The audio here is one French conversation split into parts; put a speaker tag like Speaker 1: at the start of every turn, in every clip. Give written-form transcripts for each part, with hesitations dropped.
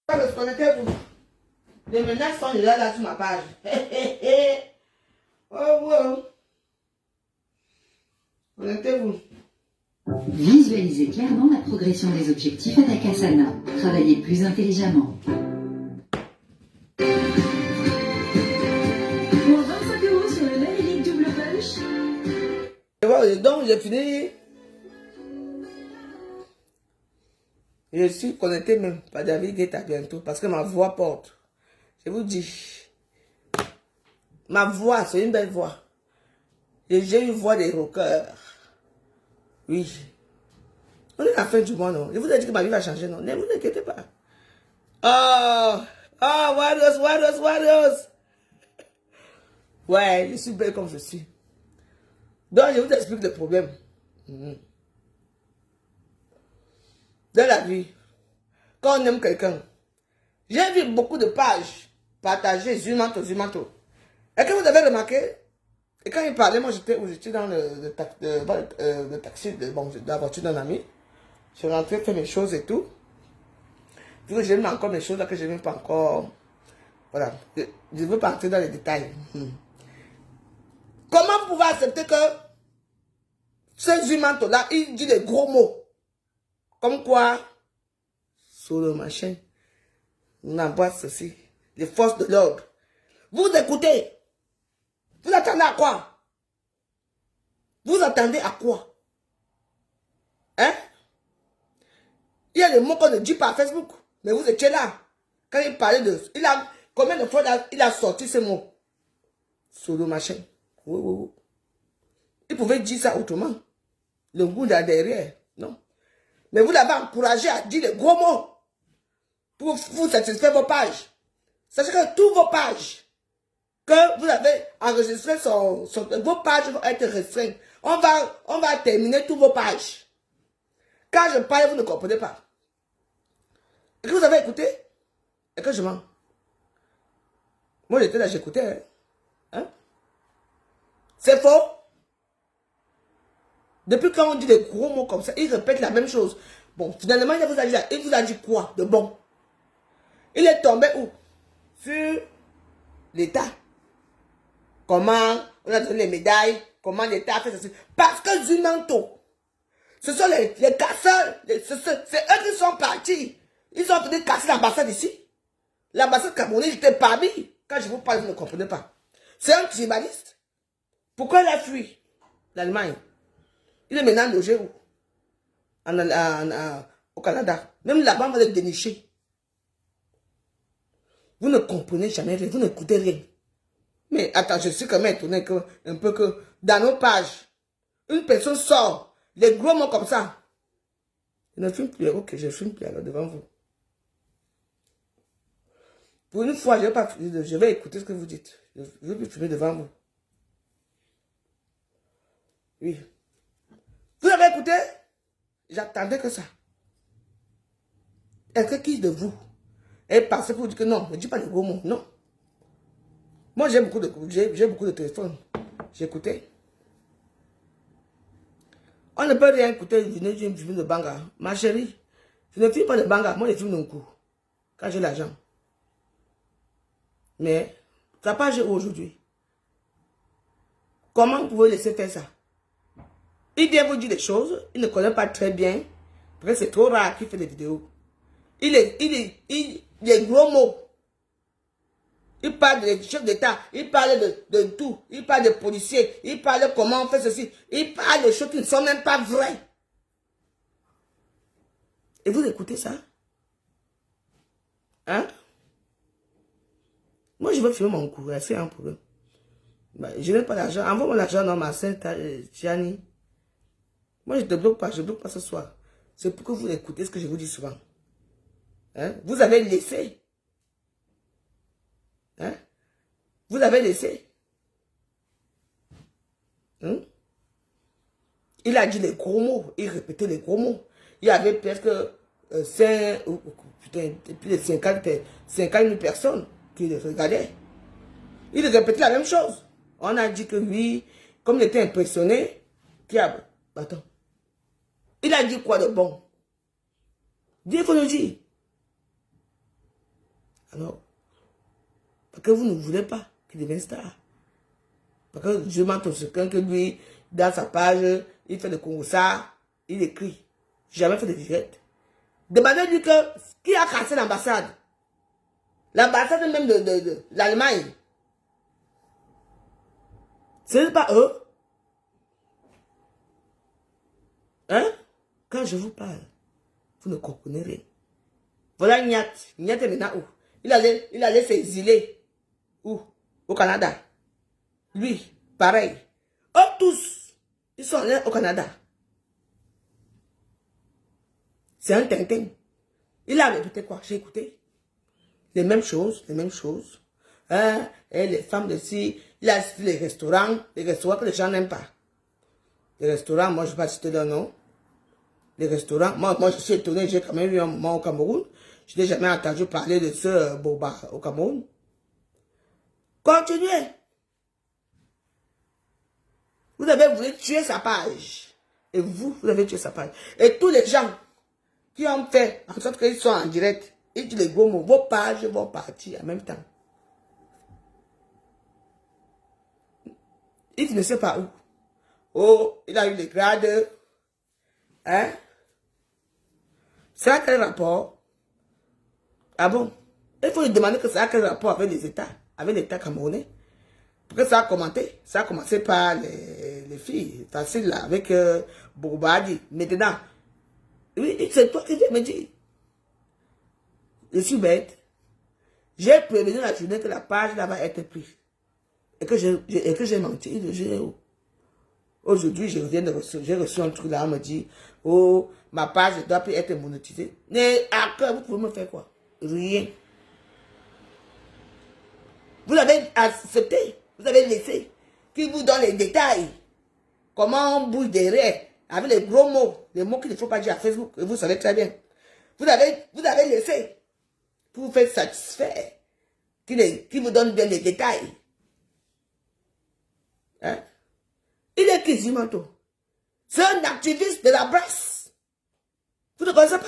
Speaker 1: Connectez-vous. Les menaces sont déjà là sur ma page. Oh, wow. Connectez-vous.
Speaker 2: Visualisez clairement la progression des objectifs à Takasana. Travaillez plus intelligemment.
Speaker 3: Moins 25 € sur le Malélique double punch.
Speaker 1: Donc, j'ai fini. Je suis connecté même par David Guetta bientôt parce que ma voix porte. Je vous dis. Ma voix, c'est une belle voix. J'ai une voix des rockers. Oui. On est à la fin du mois, non? Je vous ai dit que ma vie va changer, non? Ne vous inquiétez pas. Oh, Warriors. Ouais, je suis belle comme je suis. Donc, je vous explique le problème. Dans la vie, quand on aime quelqu'un, j'ai vu beaucoup de pages partagées, Zumanto. Est-ce que vous avez remarqué? Et quand il parlait, moi j'étais dans le taxi, bon, la voiture d'un ami. Je suis rentré faire mes choses et tout. Vu que j'ai mis encore mes choses là que je ne veux pas encore. Voilà. Je ne veux pas entrer dans les détails. Comment vous pouvez accepter que ce Zumanto là, il dit des gros mots? Comme quoi, sur le machin, on envoie ceci, les forces de l'ordre. Vous écoutez. Vous attendez à quoi? Vous attendez à quoi? Hein? Il y a des mots qu'on ne dit pas à Facebook. Mais vous étiez là. Quand il parlait de... Combien de fois il a sorti ces mots? Sur le machin. Oui. Il pouvait dire ça autrement. Le goût derrière. Non. Mais vous l'avez encouragé à dire les gros mots. Pour vous satisfaire vos pages. Sachez que toutes vos pages que vous avez enregistrées, vos pages vont être restreintes. On va terminer toutes vos pages. Quand je parle, vous ne comprenez pas. Et que vous avez écouté? Et que je mens. Moi, j'étais là, j'écoutais. Hein? C'est faux. Depuis quand on dit des gros mots comme ça, il répète la même chose. Bon, finalement, il vous a dit quoi de bon? Il est tombé où? Sur l'État. Comment on a donné les médailles? Comment l'État a fait ceci? Parce que Zumanto, ce sont les casseurs, c'est eux qui sont partis. Ils ont venu casser l'ambassade ici. L'ambassade camerounaise, j'étais parmi. Quand je vous parle, vous ne comprenez pas. C'est un tribaliste. Pourquoi il a fui l'Allemagne? Il est maintenant logé où? Au Canada. Même là-bas, on va le dénicher. Vous ne comprenez jamais rien, vous n'écoutez rien. Mais attends, je suis quand même étonné un peu que dans nos pages, une personne sort les gros mots comme ça. Je ne filme plus. Ok, je filme plus alors devant vous. Pour une fois, je vais écouter ce que vous dites. Je ne vais plus filmer devant vous. Oui. Vous avez écouté? J'attendais que ça. Est-ce que qui de vous est passé pour dire que non, ne dis pas les gros mots, non. Moi, j'ai beaucoup de téléphones. J'écoutais. On ne peut rien écouter, je ne filme de Banga. Ma chérie, je ne filme pas de Banga, moi je filme d'un coup. Quand j'ai l'argent. Mais, ta page est où aujourd'hui? Comment vous pouvez laisser faire ça? Il vient vous dire des choses, il ne connaît pas très bien. Parce que c'est trop rare qu'il fait des vidéos. Il est gros mots. Il parle des chefs d'État, il parle de tout. Il parle des policiers, il parle de comment on fait ceci. Il parle de choses qui ne sont même pas vraies. Et vous écoutez ça? Hein? Moi, je veux filmer mon cours, c'est un problème. Bah, je n'ai pas d'argent. Envoie-moi l'argent dans ma sainte Tiani. Moi, je ne te bloque pas, je ne bloque pas ce soir. C'est pour que vous écoutez ce que je vous dis souvent. Hein? Vous avez laissé. Hein? Vous avez laissé. Hein? Il a dit les gros mots. Il répétait les gros mots. Il y avait presque 50 000 personnes qui le regardaient. Il répétait la même chose. On a dit que lui, comme il était impressionné, attends. Il a dit quoi de bon? Dis, il faut le dire. Alors, parce que vous ne voulez pas qu'il devienne star. Parce que je m'entends sur quelqu'un que lui, dans sa page, il fait le concours, il écrit. Jamais fait de direct. Demandez-lui que qui a cassé l'ambassade. L'ambassade même de l'Allemagne. Ce n'est pas eux. Hein? Quand je vous parle, vous ne comprenez rien. Voilà Niat. Niat est maintenant où? Il allait s'exiler. Où? Au Canada. Lui, pareil. Eux tous, ils sont allés au Canada. C'est un tintin. Il a répété quoi? J'ai écouté. Les mêmes choses, les mêmes choses. Hein? Et les femmes de ci, il a cité les restaurants que les gens n'aiment pas. Les restaurants, moi je ne vais pas citer leur nom. Les restaurants, moi je suis étonné, j'ai quand même eu un moment au Cameroun. Je n'ai jamais entendu parler de ce boba au Cameroun. Continuez. Vous avez voulu tuer sa page. Et vous avez tué sa page. Et tous les gens qui ont fait en sorte qu'ils sont en direct, ils disent les gros mots, vos pages vont partir en même temps. Il ne sait pas où. Oh, il a eu les grades. Hein? C'est à quel rapport? Ah bon? Il faut lui demander que c'est à quel rapport avec les États, avec l'État camerounais. Parce que ça a commenté. Ça a commencé par les filles. Facile là, avec Boubadi. Maintenant, oui, c'est toi qui viens me dire. Je suis bête. J'ai prévenu la journée que la page là va être prise. Et que j'ai menti. Aujourd'hui, j'ai reçu un truc là, on me dit, oh, ma page ne doit plus être monétisée. Mais à quoi vous pouvez me faire quoi? Rien. Vous avez accepté, vous avez laissé, qui vous donne les détails. Comment on bouge derrière, avec les gros mots, les mots qu'il ne faut pas dire à Facebook, et vous savez très bien. Vous avez laissé, pour vous faire satisfaire, qui vous donne bien les détails. Hein? Il est qui, Zimanto? C'est un activiste de la presse. Vous ne connaissez pas?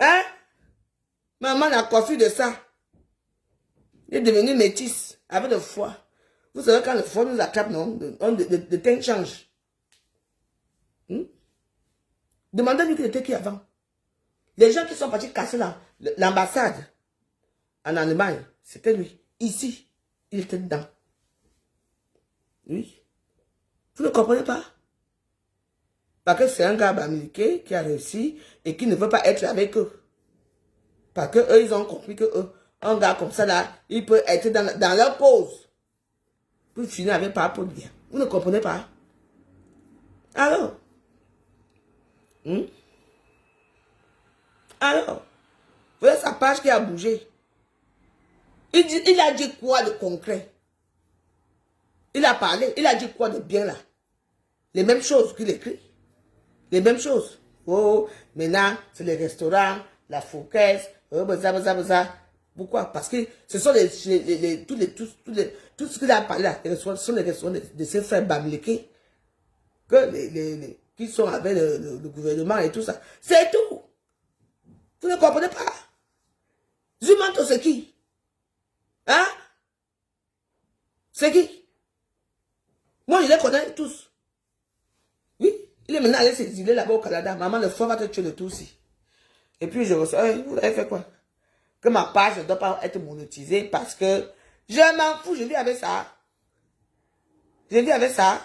Speaker 1: Hein? Maman a coiffé de ça. Il est devenu métisse, avec le foie. Vous savez, quand le foie nous attrape, non? Le teint change. Demandez-lui qu'il était qui avant. Les gens qui sont partis casser l'ambassade en Allemagne, c'était lui. Ici, il était dedans. Oui. Vous ne comprenez pas? Parce que c'est un gars américain qui a réussi et qui ne veut pas être avec eux. Parce que eux, ils ont compris que un gars comme ça là, il peut être dans leur cause. Pour finir avec par rapport bien. Vous ne comprenez pas? Alors? Alors? Vous voyez sa page qui a bougé. Il a dit quoi de concret? Il a parlé, il a dit quoi de bien là? Les mêmes choses qu'il écrit. Les mêmes choses. Oh, maintenant, c'est les restaurants, la foucaise, pourquoi? Parce que ce sont tout ce qu'il a parlé là, ce sont les restaurants de ses frères Bamileke, qui sont avec le gouvernement et tout ça. C'est tout. Vous ne comprenez pas? Zumanto, c'est qui? Hein? C'est qui? Moi, je les connais tous. Oui, il est maintenant allé s'exiler là-bas au Canada. Maman, le foie va te tuer de tout aussi. Et puis, je reçois, hey, vous avez fait quoi? Que ma page ne doit pas être monétisée parce que je m'en fous, je vis avec ça. Je vis avec ça.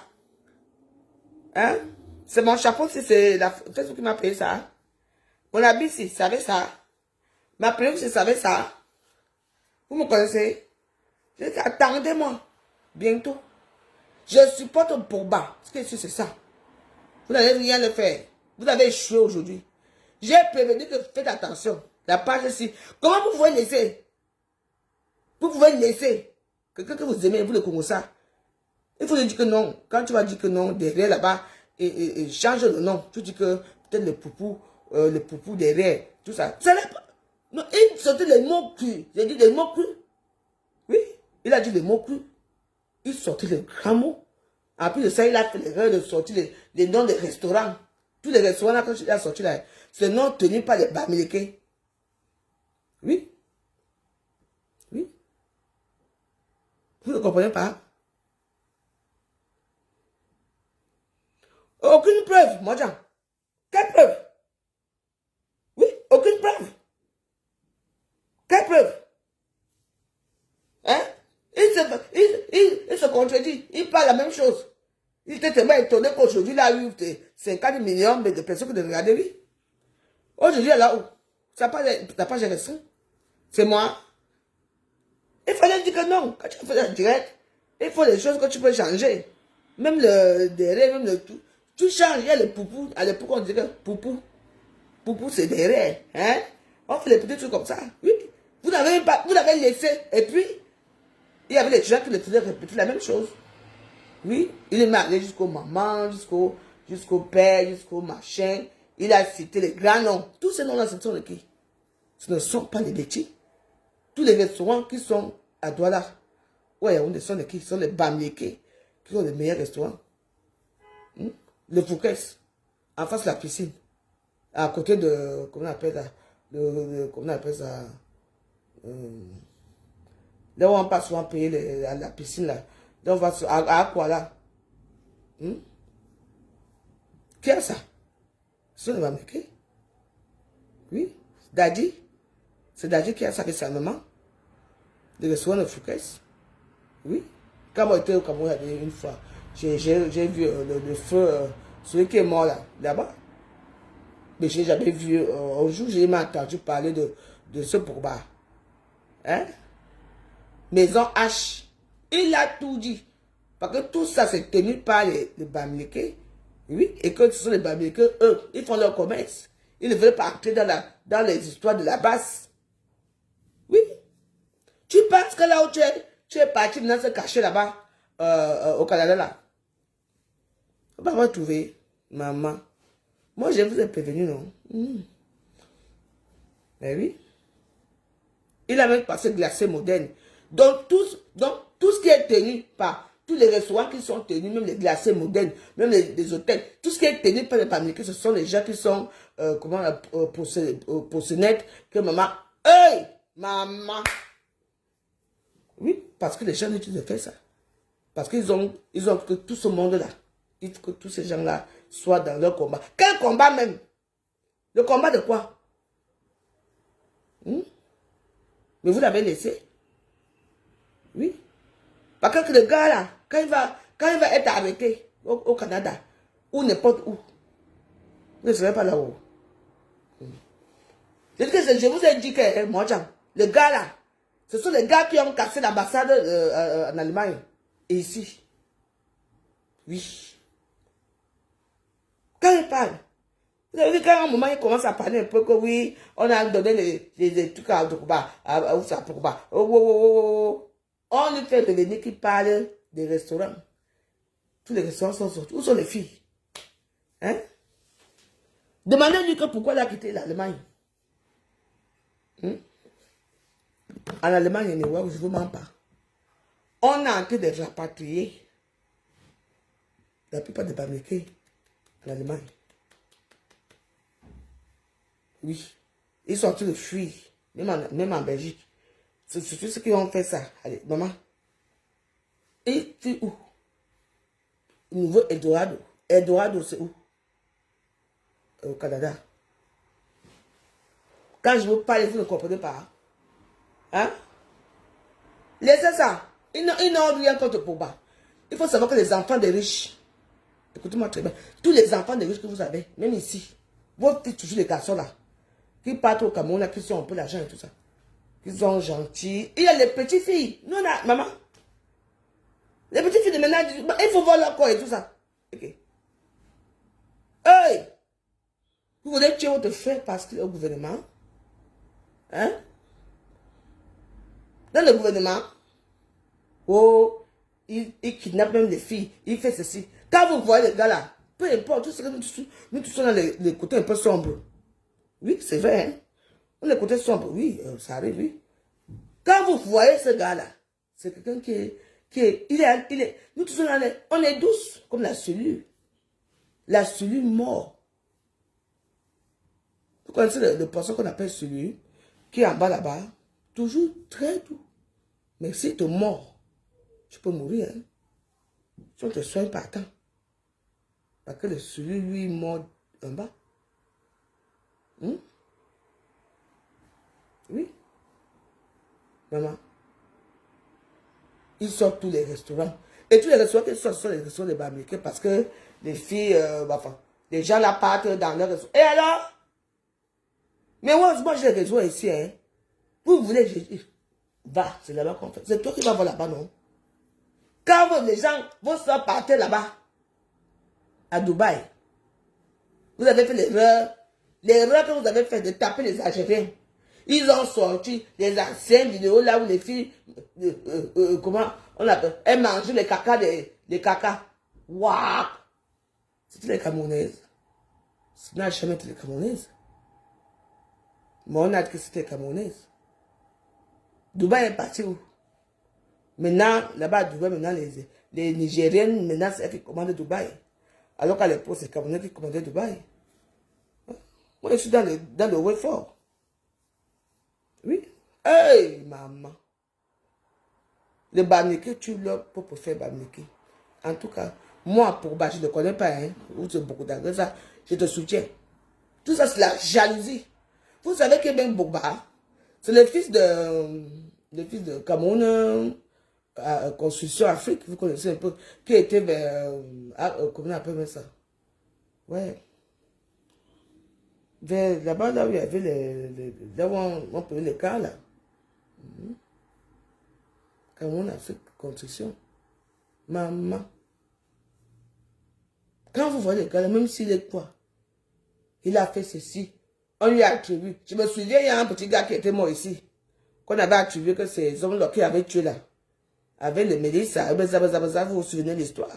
Speaker 1: Hein? C'est mon chapeau, c'est la Facebook qui m'a payé ça. Mon habit, c'est avec ça. Ma perruque, c'est avec ça. Vous me connaissez? Attendez-moi. Bientôt. Je supporte Bourba. Ce que c'est ça. Vous n'allez rien le faire. Vous avez échoué aujourd'hui. J'ai prévenu que faites attention. La page ici. Comment vous pouvez laisser? Vous pouvez laisser. Quelqu'un que vous aimez, vous le connaissez. Il faut lui dire que non. Quand tu vas dire que non, derrière là-bas, et change le nom. Tu dis que peut-être le poupou derrière. Tout ça. Ça n'est pas. Non, il sortait les mots crus. J'ai dit les mots crus. Oui, il a dit les mots crus. Il sortait les grands mots. En plus de ça, il a fait l'erreur de sortir les noms des restaurants. Tous les restaurants là, quand il a sorti là, c'est non tenu par les Bamileke. Oui. ne comprenez pas? Aucune preuve, moi, Jean. Quelle preuve? Oui, aucune preuve. Quelle preuve? Hein? Il se contredit. Il parle la même chose. Il était tellement étonné qu'aujourd'hui, il a eu 50 millions de personnes qui le regardaient, oui. Aujourd'hui, là où? Ça n'a pas géré ça. C'est moi. Il fallait dire que non. Quand tu fais un direct, il faut des choses que tu peux changer. Même le derrière, même le tout. Tu changes. Il y a le poupou. À l'époque, on disait que poupou. Poupou, c'est derrière. Hein? On fait des petits trucs comme ça. Oui. Vous l'avez laissé. Et puis, il y avait les gens qui le faisaient répéter la même chose. Oui. Il est marié jusqu'au maman, jusqu'au père, jusqu'au machin. Il a cité les grands noms. Tous ces noms-là, ce sont les qui? Ce ne sont pas les petits. Tous les restaurants qui sont à Douala, ouais, on sont les qui? Ce sont les Bamlékés qui sont les meilleurs restaurants. Le Fouquès, en face de la piscine. À côté de, comment on appelle ça? Comment on appelle ça? Là où on passe souvent payer la piscine, là. Là, on va à quoi là? Qui a ça? Ce sont les Bamlékés. Oui. Daddy. C'est Daddy qui a ça avec sa maman. Le restaurant de Fouquès. Oui. Quand moi j'étais au Cameroun, il y avait une fois, j'ai vu le feu, celui qui est mort là, là-bas. Mais j'ai jamais vu, un jour j'ai entendu parler de ce pourba. Hein? Maison H. Il a tout dit. Parce que tout ça c'est tenu par les Bamlékés. Oui. Et que ce sont les Bamlékés, eux, ils font leur commerce. Ils ne veulent pas entrer dans les histoires de la basse. Oui. Tu penses que là où tu es parti maintenant se cacher là-bas, au Canada là. On va pas trouver, maman. Moi, je vous ai prévenu, non? Mais oui. Il a même passé glacé moderne. Donc, tout ce qui est tenu par tous les restaurants qui sont tenus, même les glacés modernes, même les hôtels, tout ce qui est tenu par les Bamlékés, ce sont les gens qui sont, pour se naître, que maman, hey, maman. Oui, parce que les gens n'utilisent pas ça. Parce qu'ils ont que tout ce monde-là, il faut que tous ces gens-là soient dans leur combat. Quel combat même? Le combat de quoi? Mais vous l'avez laissé. Oui. Parce que le gars là, quand il va être arrêté au Canada, ou n'importe où, vous ne serez pas là-haut. Je vous ai dit que, moi, le gars là, ce sont les gars qui ont cassé l'ambassade en Allemagne. Et ici. Oui. Quand il parle, vous avez vu qu'à un moment, il commence à parler un peu que oui, on a donné les trucs à Dokuba, à Oussa Pourba. On lui fait revenir qu'il parle des restaurants. Tous les restaurants sont sortis. Où sont les filles? Hein? Demandez-lui que pourquoi il a quitté l'Allemagne. En Allemagne, je ne vous mens pas. On a en train de rapatrier la plupart des Bamlékés en Allemagne. Oui. Ils sont en train de fuir, même en Belgique. C'est surtout ceux qui ont fait ça. Allez, maman. Et tu où? Nouveau Eldorado. Eldorado, c'est où? Au Canada. Quand je vous parle, vous ne comprenez pas. Hein? Laissez ça. Ils n'ont rien contre Pourba. Il faut savoir que les enfants des riches, écoutez-moi très bien, tous les enfants des riches que vous avez, même ici, vos petits, toujours les garçons là, qui partent au Cameroun, là, qui sont un peu l'argent et tout ça, qui sont gentils. Il y a les petites filles. Nous, là, maman, les petites filles de ménage, il faut voir leur corps et tout ça. Ok. Hey! Vous voulez tuer votre frère parce qu'il est au gouvernement? Hein? Dans le gouvernement, oh, il kidnappe même les filles, il fait ceci. Quand vous voyez les gars là, peu importe, tout ce que nous tous sommes dans les côtés un peu sombres. Oui, c'est vrai, hein? On est côté sombre, oui, ça arrive, oui. Quand vous voyez ce gars là, c'est quelqu'un nous tous on est douce comme la cellule mort. Vous connaissez le poisson qu'on appelle cellule, qui est en bas là-bas, toujours très doux. Mais si tu mords, tu peux mourir. Hein. Si on te soigne pas à temps. Parce que celui, lui, mord en bas. Oui. Maman. Ils sortent tous les restaurants. Et tous les restaurants qui sortent sont les restaurants de Bamileke parce que les filles, enfin, les gens là partent dans leur restaurant. Et alors? Mais moi j'ai les restaurants ici, hein. Vous voulez, je dis, va, c'est là-bas qu'on fait. C'est toi qui vas voir là-bas, non? Quand les gens vont se partir là-bas, à Dubaï, vous avez fait l'erreur que vous avez fait de taper les Algériens. Ils ont sorti les anciennes vidéos là où les filles, comment on appelle, elles mangeaient les caca. Waouh! C'était les Camerounaises. Ce n'a jamais été les Camerounaises. Mais on a dit que c'était les Camerounaises. Dubaï est parti où? Maintenant, là-bas à Dubaï, maintenant, les Nigériennes, maintenant, c'est elles qui commandent Dubaï. Alors qu'à l'époque, c'est les Camerounais qui commandaient Dubaï. Moi, je suis dans le Wayfort. Oui. Hey, maman. Le Bamileke, tu l'as pour faire Bamileke. En tout cas, moi, pour je ne connais pas, hein, ou c'est beaucoup d'agressions, je te soutiens. Tout ça, c'est la jalousie. Vous savez que même Bogba, c'est le fils de Cameroun, Construction Afrique, vous connaissez un peu, qui était vers, comment on appelle ça? Ouais. Vers là-bas, là où il y avait là où on prenait les cas, là. Cameroun Afrique Construction. Maman. Quand vous voyez les gars, même s'il est quoi, il a fait ceci, on lui a attribué. Je me souviens, il y a un petit gars qui était mort ici, qu'on avait attribué que c'est les hommes qui avaient tué là. Avec le Mélissa, vous vous souvenez de l'histoire.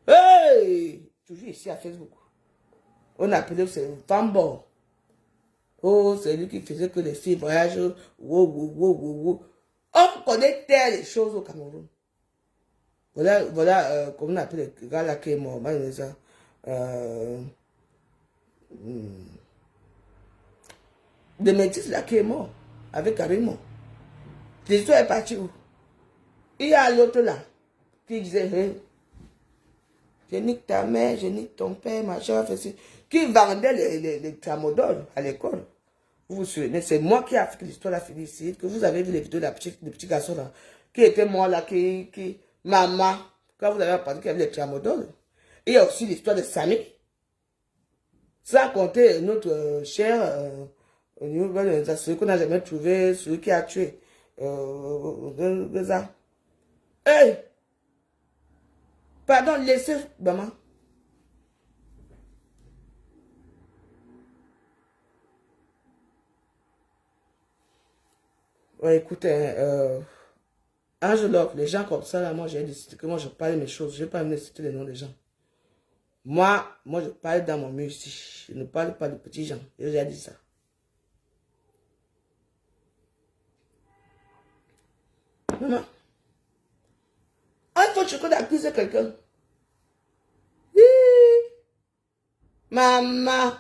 Speaker 1: Hey! Toujours ici à Facebook. On appelait c'est Fambo. Oh, c'est lui qui faisait que les filles voyagent. On connaît telles choses au Cameroun. Voilà comment on appelle le gars là qui est mort. Le métis là qui est mort. Avec Karimon. L'histoire est partie où? Il y a l'autre là. Qui disait, hey, je nique ta mère, je nique ton père, machin, qui vendait les tramadol à l'école. Vous vous souvenez, c'est moi qui ai fait l'histoire là finie ici, que vous avez vu les vidéos de des petits garçons là, qui était moi là, maman, quand vous avez entendu qu'il y avait les tramadol. Il y a aussi l'histoire de Samy. Sans compter notre cher, celui qu'on n'a jamais trouvé, celui qui a tué, Hey! Pardon, laissez, maman. Ouais, écoutez, Angelov, les gens comme ça, là, moi, j'ai décidé que moi, je parle mes choses. Je ne vais pas me citer les noms des gens. Moi, je parle dans mon musique. Je ne parle pas de petits gens. J'ai déjà dit ça. Maman. Il faut que tu accuser quelqu'un. Oui. Maman.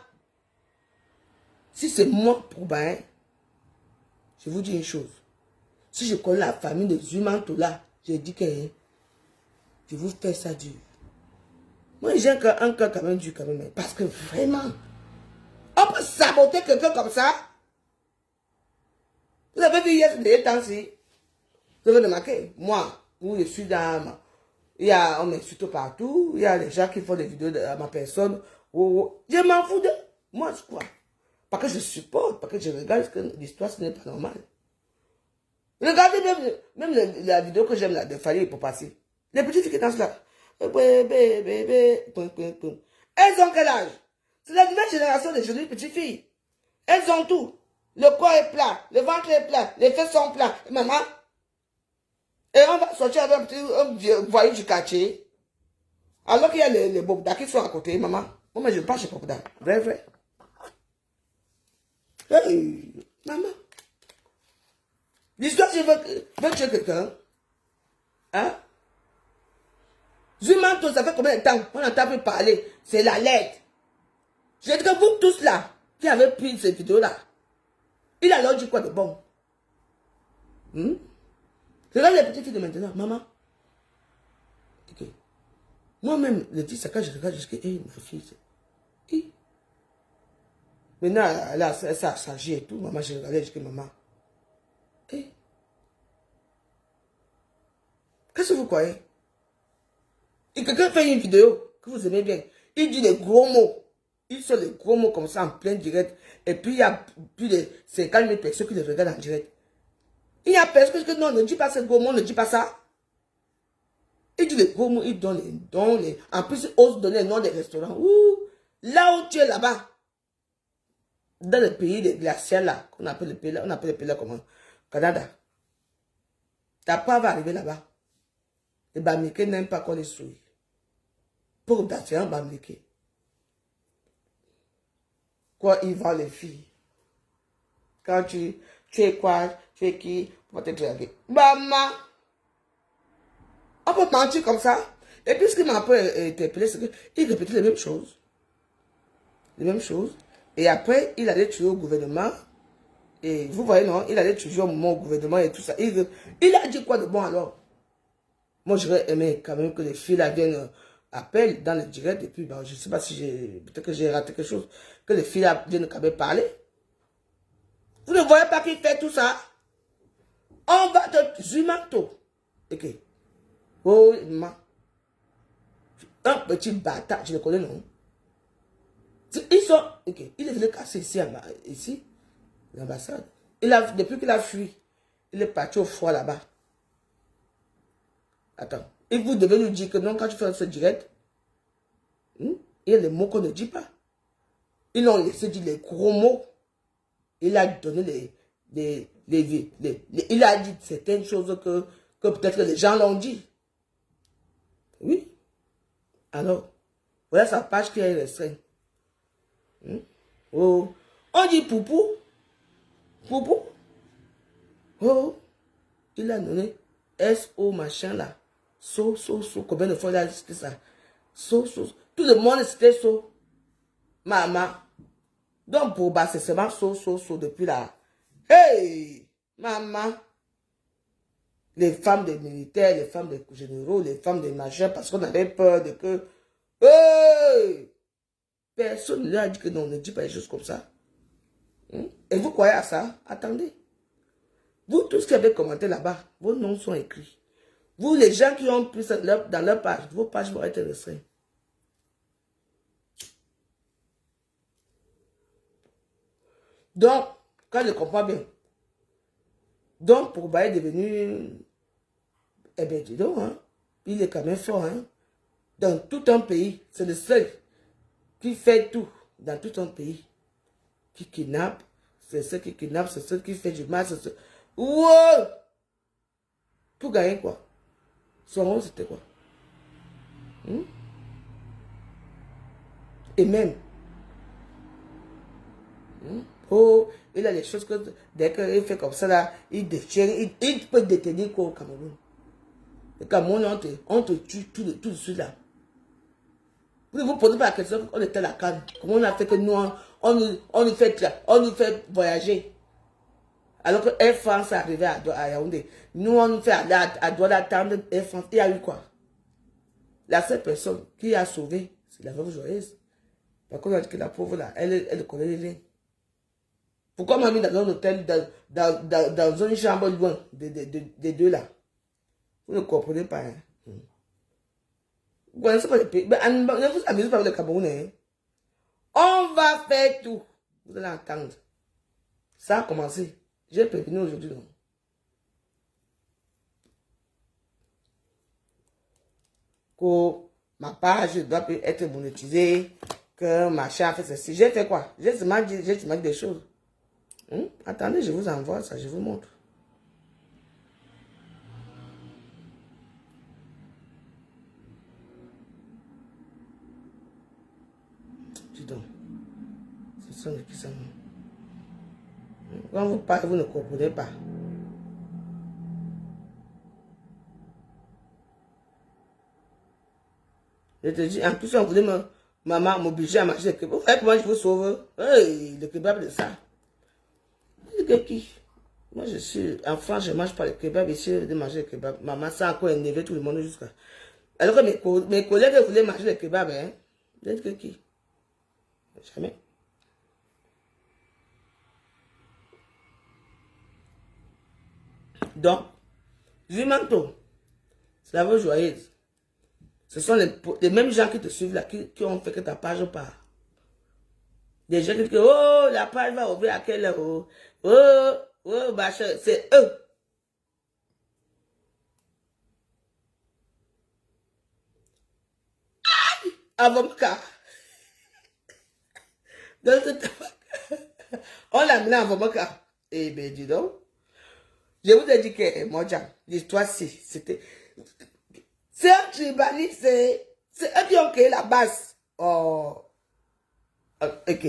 Speaker 1: Si c'est moi pour ben, je vous dis une chose. Si je connais la famille des humains tout là, je dis que je vous fais ça dur. Moi, j'ai un cœur quand même dur quand même. Parce que vraiment, on peut saboter quelqu'un comme ça. Vous avez vu hier, ces temps-ci, vous avez remarqué, moi, où je suis dans on m'insulte partout, il y a les gens qui font des vidéos à ma personne. Je m'en fous de moi, je crois. Parce que je supporte, parce que je regarde que l'histoire, ce n'est pas normal. Regardez même la vidéo que j'aime là, de Fali pour passer. Les petites filles qui dansent là. Elles ont quel âge? C'est la nouvelle génération de jolies petites filles. Elles ont tout. Le corps est plat, le ventre est plat, les fesses sont plats. Maman, et on va sortir avec un petit voyou du quartier. Alors qu'il y a les bobdas qui sont à côté, maman. Moi, mais je ne parle pas chez bobdas. Vrai. Hey, maman. L'histoire, je veux tuer quelqu'un. Hein? Zumanto, ça fait combien de temps on n'entend plus parler? C'est la lettre. J'ai dit que vous tous là, qui avez pris cette vidéo-là, il a l'air dit quoi de bon? Regarde les petites filles de maintenant, maman. Ok. Moi-même, le dit, c'est quand je regarde, je dis, hé, ma fille, hé. Maintenant, elle s'est assagée et tout. Maman, je regardais, je dis, maman, hé. Qu'est-ce que vous croyez? Et quelqu'un fait une vidéo que vous aimez bien. Il dit des gros mots. Il sort des gros mots comme ça en plein direct. Et puis, il y a plus de 50 000 personnes qui le regardent en direct. Il y a personne qui dit non, ne dis pas ce gros mot, ne dis pas ça. Il dit les gros mots, il donne les dons. En plus, il ose donner le nom des restaurants. Ouh, là où tu es là-bas, dans le pays des glaciers là, qu'on appelle le pays là, on appelle le pays là comment? Canada. Ta part va arriver là-bas. Les Bamileke n'aiment pas qu'on les souille. Pour d'attirer un Bamileke. Quoi, ils vendent les filles. Quand tu es quoi, tu es qui, pour te draguer. Maman, on peut mentir comme ça. Et puis ce qui m'a un peu interpellé, c'est qu'il répétait les mêmes choses. Les mêmes choses. Et après, il allait tuer au gouvernement. Et vous voyez, non, il allait tuer au moment au gouvernement et tout ça. Il a dit quoi de bon alors? Moi, j'aurais aimé quand même que les filles là viennent appellent dans le direct. Et puis, ben, je ne sais pas si peut-être que j'ai raté quelque chose. Que les filles là viennent quand même parler. Vous ne voyez pas qu'il fait tout ça? On va te zumanto. Ok. Oh, maman. Un petit bâtard, je le connais, non? Ils sont. Ok. Il est venu casser ici, l'ambassade. Depuis qu'il a fui, il est parti au froid là-bas. Attends. Et vous devez nous dire que non, quand tu fais ce direct, il y a des mots qu'on ne dit pas. Ils ont laissé dire les gros mots. Il a donné il a dit certaines choses que peut-être que les gens l'ont dit. Oui. Alors, voilà sa page qui est restreinte. Oh. On dit poupou. Poupou. Oh. Il a donné S-O machin là. So. Combien de fois il a dit ça? So. Tout le monde c'était so. Maman. Donc pour bas, c'est seulement so depuis là. Hey! Maman. Les femmes des militaires, les femmes des généraux, les femmes des machins, parce qu'on avait peur de que... Hey! Personne ne lui a dit que non, ne dit pas des choses comme ça. Et vous croyez à ça? Attendez. Vous, tous qui avez commenté là-bas, vos noms sont écrits. Vous, les gens qui ont pris ça dans leur page, vos pages vont être restreintes. Donc, quand je comprends bien, donc Pourba est devenu, eh bien dis donc, hein, il est quand même fort, hein. Dans tout un pays, c'est le seul qui fait tout, dans tout un pays, qui kidnappe, c'est ceux qui kidnappe, c'est ceux qui fait du mal, c'est ceux... Wow! Pour gagner quoi? Son rôle c'était quoi? Et même, oh, il a des choses que dès qu'il fait comme ça là, il déchire, il peut détenir quoi au Cameroun? Le Cameroun, on te tue tout de suite là. Vous ne vous posez pas la question, on était à la canne. Comment on a fait que nous, on nous fait voyager? Alors que Air France est arrivé à Yaoundé. Nous, on nous fait aller à Douala attendre Air France. Il y a eu quoi? La seule personne qui a sauvé, c'est la veuve joyeuse. Par contre, on a dit que la pauvre là, elle connaît les liens. Pourquoi m'a mis dans un hôtel, dans une chambre loin des deux là? Vous ne comprenez pas. Hein? Vous connaissez pas les pays. Ne vous amusez pas avec le Cameroun. Hein? On va faire tout. Vous allez entendre. Ça a commencé. J'ai prévenu aujourd'hui. Non? Que ma page doit être monétisée. Que ma chaîne fait ceci. J'ai fait quoi? J'ai seulement dit des choses. Attendez, je vous envoie ça, je vous montre. Dis donc. Ce sont les qui sont. Quand vous parlez, vous ne comprenez pas. Je te dis, en plus, on voulait maman m'obliger à manger le kebab. Vous voyez comment je vous sauve? Hey, le kebab de ça. Qui? Moi, je suis en France, je ne mange pas le kebab. Ici, de manger le kebab. Maman, ça a encore énervé tout le monde jusqu'à. Alors que mes collègues voulaient manger les kebabs, hein. Vous êtes que qui? Jamais. Donc, Zumanto, c'est la voix joyeuse. Ce sont les mêmes gens qui te suivent là, qui ont fait que ta page part. Des gens qui disent, oh, la page va ouvrir à quelle heure? Oh, bah, c'est eux. Avocat. On l'a amené à Avocat. Eh bien, dis donc. Je vous ai dit que, mon Dieu, l'histoire, c'était... C'est un tribaliste, c'est eux qui ont créé la base. Oh. Ok.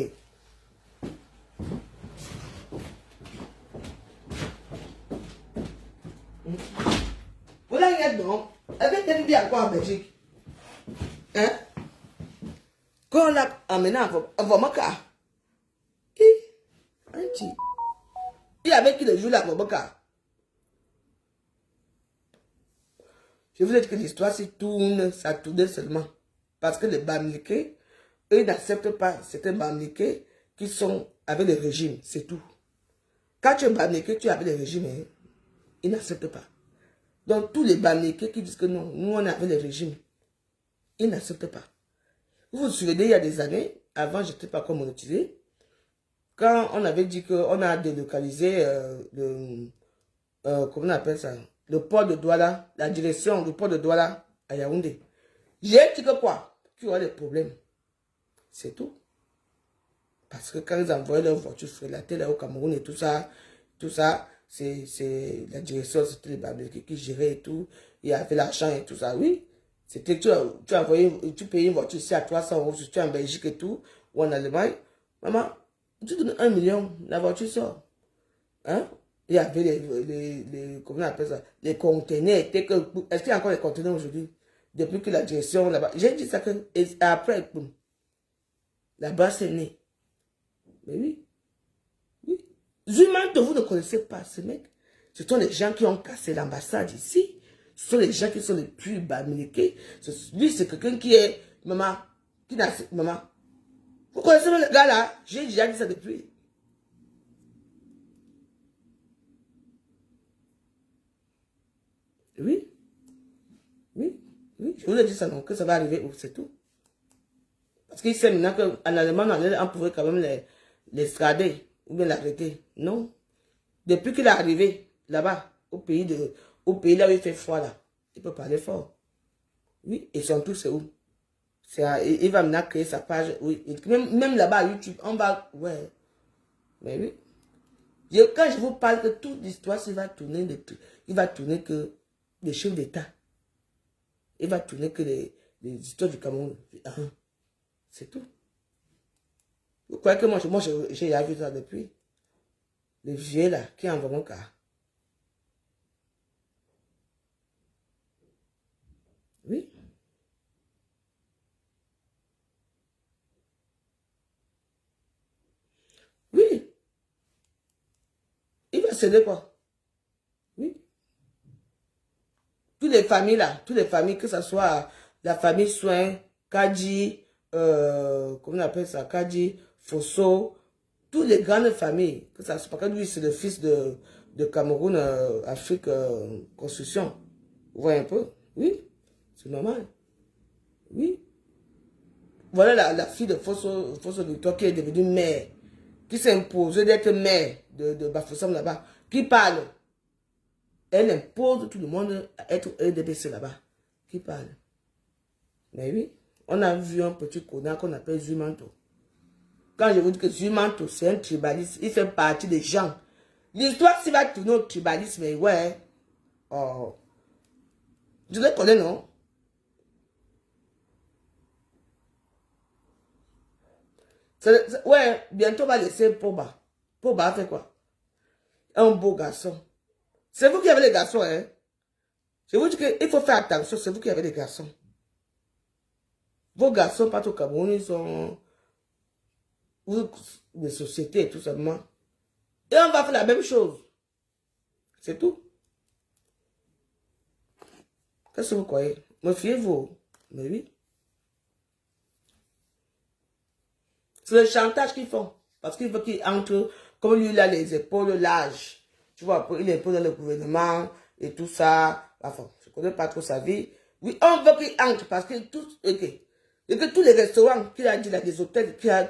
Speaker 1: Vous l'avez dit, non? Elle vient de dire quoi en Belgique? Hein? Quand on l'a amené à Avocat, il avait qui le joue là, Avocat. Je vous ai dit que l'histoire s'y tourne, ça tournait seulement. Parce que les Bamileke, eux, ils n'acceptent pas certains Bamileke qui sont avec le régime, c'est tout. Quand tu es Bamileke, tu es avec le régime, hein, ils n'acceptent pas. Donc tous les Bamileke qui disent que non, nous on est avec le régime, ils n'acceptent pas. Vous vous souvenez, il y a des années, avant je n'étais pas comme monétisé, quand on avait dit qu'on a délocalisé comment on appelle ça? Le port de Douala, la direction du port de Douala à Yaoundé. J'ai dit que quoi? Qu'il y aura des problèmes. C'est tout. Parce que quand ils envoyaient leur voiture frélatée là au Cameroun et tout ça, c'est la direction, c'était les Bamileke qui géraient et tout. Il y avait l'argent et tout ça, oui. C'était que tu payais une voiture ici à 300 euros, si tu es en Belgique et tout, ou en Allemagne. Maman, tu donnes 1 million, la voiture sort. Hein? Il y avait comment on appelle ça? Les conteneurs. Est-ce qu'il y a encore les conteneurs aujourd'hui? Depuis que la direction là-bas. J'ai dit ça que. Et après, boum, là-bas, c'est né. Mais oui. Oui. Zumanto, vous ne connaissez pas ce mec. Ce sont les gens qui ont cassé l'ambassade ici. Ce sont les gens qui sont les plus bamilekés. Lui, c'est quelqu'un qui est. Maman. Maman. Vous connaissez le gars là? J'ai déjà dit ça depuis. Oui. Oui. Oui. Je vous ai dit ça, non, que ça va arriver, c'est tout. Parce qu'il sait maintenant qu'en Allemagne, on pouvait quand même l'estrader ou bien l'arrêter. Non. Depuis qu'il est arrivé là-bas, au pays là où il fait froid, là, il peut parler fort. Oui. Et surtout, c'est où? Il va maintenant créer sa page. Oui. Même là-bas à YouTube, on va. Ouais. Mais oui. Quand je vous parle que toute l'histoire, il va tourner que les chefs d'État. Il va tourner que les histoires du Cameroun. C'est tout. Vous croyez que moi j'ai vu ça depuis? Le vieux là, qui envoie mon cas. Oui. Oui. Il va céder quoi? Oui. Toutes les familles là, toutes les familles, que ce soit la famille Soin, Kadji, comment on appelle ça, Kadji, Fosso, toutes les grandes familles, que ça soit, parce que lui c'est le fils de Cameroun, Afrique, Construction. Vous voyez un peu? Oui, c'est normal. Oui. Voilà la fille de Fosso Victor qui est devenue mère, qui s'est imposée d'être mère de Bafoussam là-bas, qui parle. Elle impose tout le monde à être EDBC là-bas. Qui parle? Mais oui, on a vu un petit connard qu'on appelle Zumanto. Quand je vous dis que Zumanto, c'est un tribaliste, il fait partie des gens. L'histoire, s'il va tourner au tribalisme, mais ouais. Oh. Je le connais, non? Ouais, bientôt on va laisser Poba. Poba a fait quoi? Un beau garçon. C'est vous qui avez les garçons, hein? Je vous dis qu'il faut faire attention, c'est vous qui avez les garçons. Vos garçons, pas au Cameroun, ils sont des sociétés, tout simplement. Et on va faire la même chose. C'est tout. Qu'est-ce que vous croyez? Méfiez-vous. Mais oui. C'est le chantage qu'ils font. Parce qu'il veut qu'il entre, comme lui, il a les épaules larges. Tu vois, il est un peu dans le gouvernement et tout ça. Enfin, je ne connais pas trop sa vie. Oui, on veut qu'il entre parce que et que tous les restaurants qu'il a dit là, des hôtels qu'il a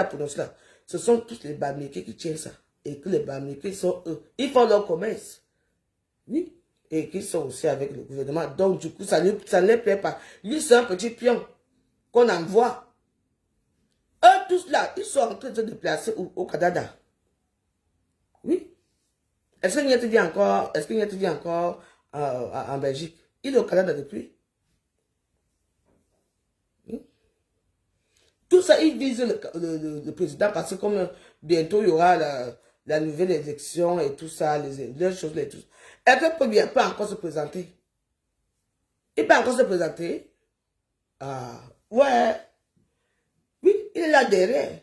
Speaker 1: prononcé là, ce sont tous les Bamileke qui tiennent ça. Et que les Bamileke sont eux. Ils font leur commerce. Oui. Et qu'ils sont aussi avec le gouvernement. Donc, du coup, ça ne les plaît pas. Lui, c'est un petit pion qu'on envoie. Eux, tous là, ils sont en train de se déplacer au Canada. Oui. Est-ce qu'il y a te dit encore, en Belgique? Il est au Canada depuis. Oui. Tout ça, ils visent le président parce que comme bientôt il y aura la nouvelle élection et tout ça, les choses, les tout. Est-ce que il peut encore se présenter? Il peut encore se présenter? Ah, ouais. Oui, il est là derrière.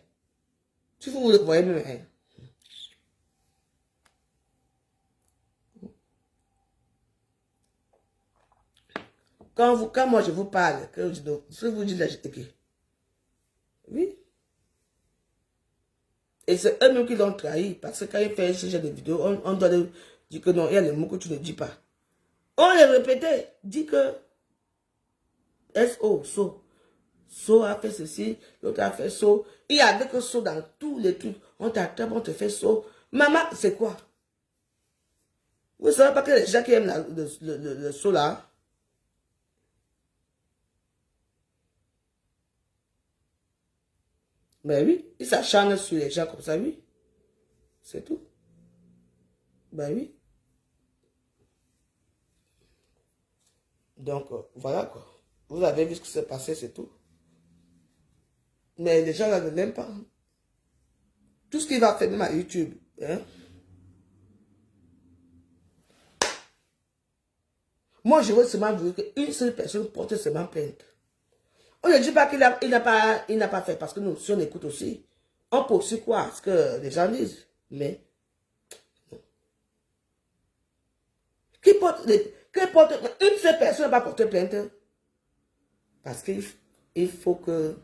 Speaker 1: Si vous le voyez même. Hein. Quand moi je vous parle, que je vous dis la vérité. Oui. Et c'est eux-mêmes qui l'ont trahi. Parce que quand ils font ce genre de vidéos, on doit leur dire que non, il y a les mots que tu ne dis pas. On les répétait. Dit que S.O. So a fait ceci, l'autre a fait So. Il y avait que So dans tous les trucs. On t'attrape, on te fait So. Maman, c'est quoi? Vous ne savez pas que les gens qui aiment le So là, ben oui, ils s'acharnent sur les gens comme ça, oui. C'est tout. Ben oui. Donc, voilà quoi. Vous avez vu ce qui s'est passé, c'est tout. Mais les gens là ne l'aiment pas. Tout ce qu'il va faire même à YouTube. Hein? Moi, je veux seulement vous dire qu'une seule personne porte seulement plainte. On ne dit pas qu'il n'a pas fait, parce que nous, si on écoute aussi, on peut aussi croire ce que les gens disent. Mais, qui porte une seule personne va porter plainte? Parce qu'il faut que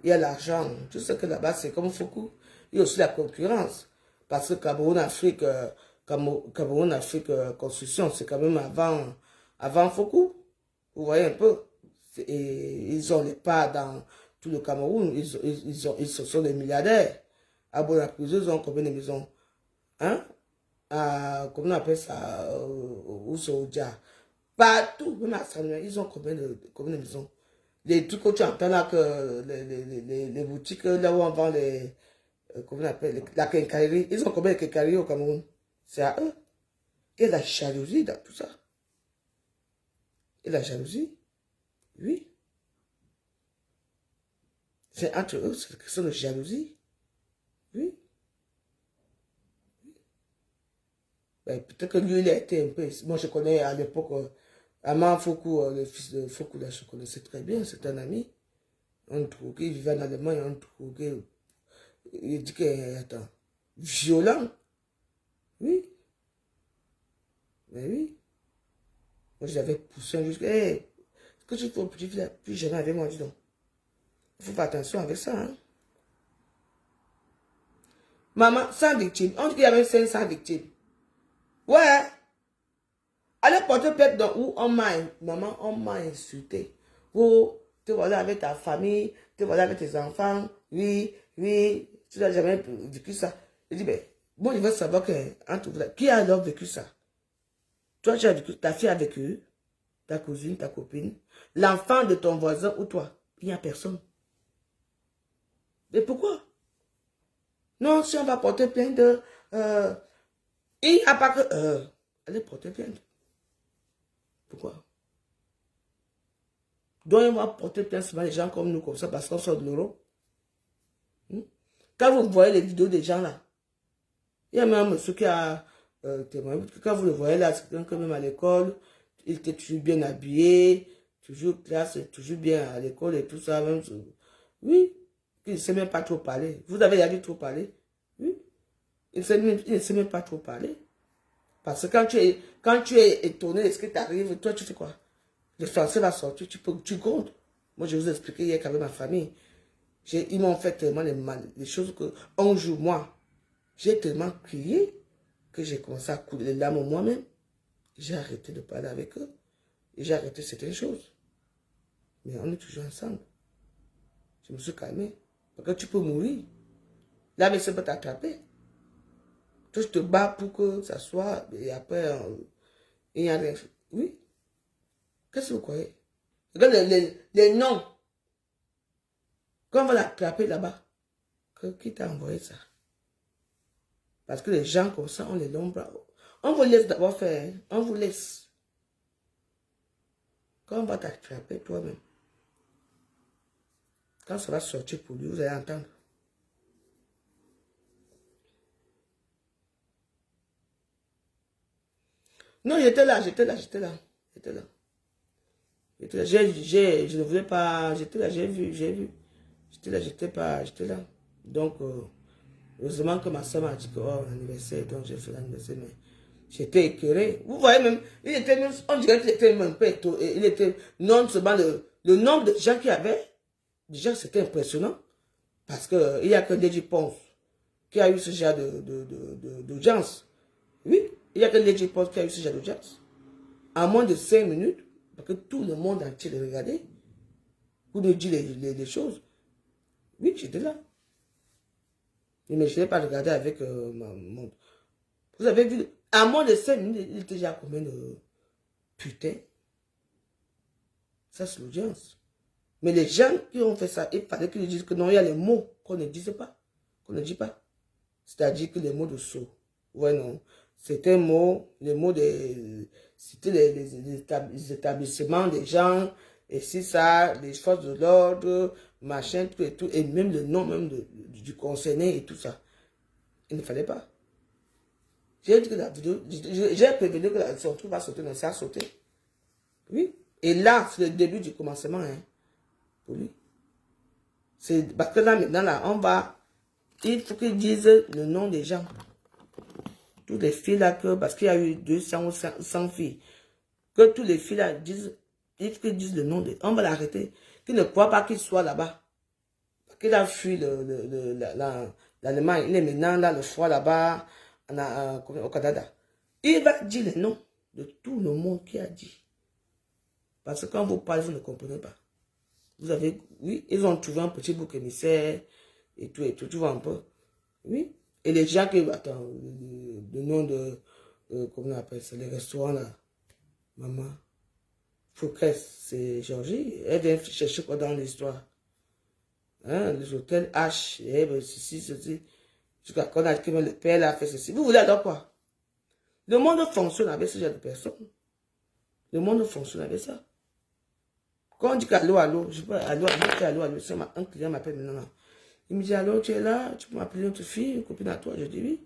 Speaker 1: il y a l'argent. Tu sais que là-bas, c'est comme Foucault. Il y a aussi la concurrence. Parce que Cameroun-Afrique, Construction, c'est quand même avant Foucault. Vous voyez un peu. Et ils ont les parts dans tout le Cameroun. Ils sont des milliardaires. À Bonaparte, ils ont combien de maisons? Hein? Comment on appelle ça? Où c'est Oudja? Partout, même à Samuel, ils ont combien de maisons? Les trucs que tu entends là, que les boutiques, là où on vend comment on appelle, la quincaillerie, ils ont combien de quincailleries au Cameroun? C'est à eux. Et la jalousie dans tout ça. Et la jalousie, oui. C'est entre eux, c'est une question de jalousie. Oui. Ben, peut-être que lui, il a été un peu... Moi, je connais à l'époque, Aman Foucault, le fils de Foucault, là, je connaissais très bien, c'est un ami. On trouvait, il vivait en Allemagne, on trouvait... Il dit que, attends, violent. Oui. Mais oui. Moi, je l'avais poussé un jour. Hey, ce que tu fais au petit fils, plus jamais avec moi, dis donc. Il faut faire attention avec ça. Hein? Maman, 100 victimes. On dit qu'il y avait 500 victimes. Ouais. Allez porter plainte dans où on m'a, maman, on m'a insulté. Oh, te voilà avec ta famille, te voilà avec tes enfants. Oui, oui, tu n'as jamais vécu ça. Je dis, ben, moi, je veux savoir qui a alors vécu ça. Toi, tu as vécu, ta fille a vécu, ta cousine, ta copine, l'enfant de ton voisin ou toi. Il n'y a personne. Mais pourquoi? Non, si on va porter plainte il n'y a pas que... allez porter plainte. Pourquoi? Donc, on va porter plainte souvent les gens comme nous, comme ça, parce qu'on sort de l'Europe. Quand vous voyez les vidéos des gens là, il y a même ceux qui a témoigné, quand vous le voyez là, c'est quelqu'un même à l'école, il était toujours bien habillé, toujours classe, toujours bien à l'école et tout ça. Même, oui, il ne sait même pas trop parler. Vous avez déjà vu trop parler? Oui, il ne sait même pas trop parler. Parce que quand tu es étonné de ce qui t'arrive, toi, tu fais quoi? Le français va sortir, tu comptes. Moi, je vous ai expliqué hier qu'avec ma famille, ils m'ont fait tellement des choses que, un jour, moi, j'ai tellement crié que j'ai commencé à couler les larmes moi-même. J'ai arrêté de parler avec eux. Et j'ai arrêté certaines choses. Mais on est toujours ensemble. Je me suis calmé. Parce que tu peux mourir. Là, mais ça peut t'attraper. Toi, je te bats pour que ça soit. Et après, il y a rien. Oui. Qu'est-ce que vous croyez? Regarde les noms. Quand on va l'attraper là-bas, qui t'a envoyé ça? Parce que les gens comme ça, on les longs. On vous laisse d'abord faire. On vous laisse. Quand on va t'attraper toi-même, quand ça va sortir pour lui, vous allez entendre. Non, j'étais là. Je ne voulais pas, j'étais là, j'ai vu. J'étais là, j'étais là. Donc, heureusement que ma soeur m'a dit que, oh, l'anniversaire, donc j'ai fait l'anniversaire, mais j'étais écœuré. Vous voyez même, on dirait qu'il était même un peu étonné. Il était non seulement le nombre de gens qu'il y avait, déjà c'était impressionnant. Parce qu'il n'y a que Lady Ponce qui a eu ce genre d'audience. Oui, il n'y a que Lady Ponce qui a eu ce genre d'audience. En moins de 5 minutes, parce que tout le monde entier le regardait, pour nous dire les choses. Oui, j'étais là. Mais je n'ai pas regardé avec mon... Vous avez vu, à moins de 5 minutes, il était déjà combien de... Putain. Ça, c'est l'audience. Mais les gens qui ont fait ça, il fallait qu'ils disent que non, il y a les mots qu'on ne dise pas, qu'on ne dit pas. C'est-à-dire que les mots de saut. Ouais, non. C'était un mot, les mots c'était les établissements des gens, et si ça, les forces de l'ordre, machin, tout et tout, et même le nom même du concerné et tout ça. Il ne fallait pas. J'ai dit que la vidéo, j'ai prévenu que son truc va sauter, mais ça a sauté. Oui. Et là, c'est le début du commencement, hein, pour lui. C'est parce que là, maintenant, là, il faut qu'ils disent le nom des gens. Toutes les filles là, parce qu'il y a eu 200 ou 100 filles, que toutes les filles là disent, il faut qu'ils disent le nom on va l'arrêter. Qu'il ne croit pas qu'il soit là-bas. Parce qu'il a fui l'Allemagne. Il est maintenant là, le choix là-bas, au Canada. Il va dire les noms de tout le monde qui a dit. Parce que quand vous parlez, vous ne comprenez pas. Vous avez, oui, ils ont trouvé un petit bouc émissaire et tout, tu vois un peu. Oui. Et les gens qui, attends, le nom de, comment on appelle ça, les restaurants là, maman, Fouquet, c'est Georgie, elle vient chercher quoi dans l'histoire. Hein, les hôtels H, ceci. Jusqu'à quand on a dit que le père a fait ceci. Vous voulez alors quoi? Le monde fonctionne avec ce genre de personnes. Le monde fonctionne avec ça. Quand on dit qu'allô, je peux allô, un client m'appelle maintenant. Il me dit, allô, tu es là, tu peux m'appeler notre fille, une copine à toi. Je dis oui.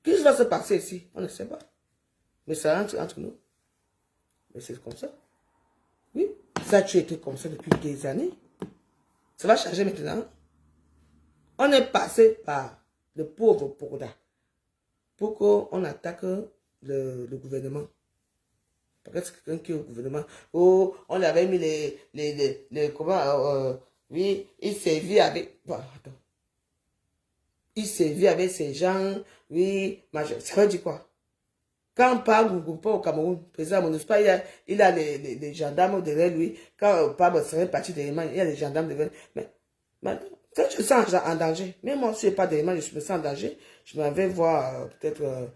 Speaker 1: Qu'est-ce qui va se passer ici? On ne sait pas. Mais ça rentre entre nous. Mais c'est comme ça. Oui. Ça, tu étais comme ça depuis des années. Ça va changer maintenant. On est passé par le pauvre Pourda pour qu'on attaque le gouvernement. Parce que c'est quelqu'un qui est au gouvernement. Oh, on avait mis comment, oui, il sévit avec, bon, attends. Il sévit avec ces gens, oui, ça veut dire quoi? Quand on parle pas au Cameroun, président Monuspa, il a les gendarmes derrière lui. Quand on parle serait parti de l'Allemagne, il y a les gendarmes derrière lui. Mais quand je me sens en danger, même moi, si je ne suis pas de l'Allemagne, je me sens en danger, je m'en vais voir peut-être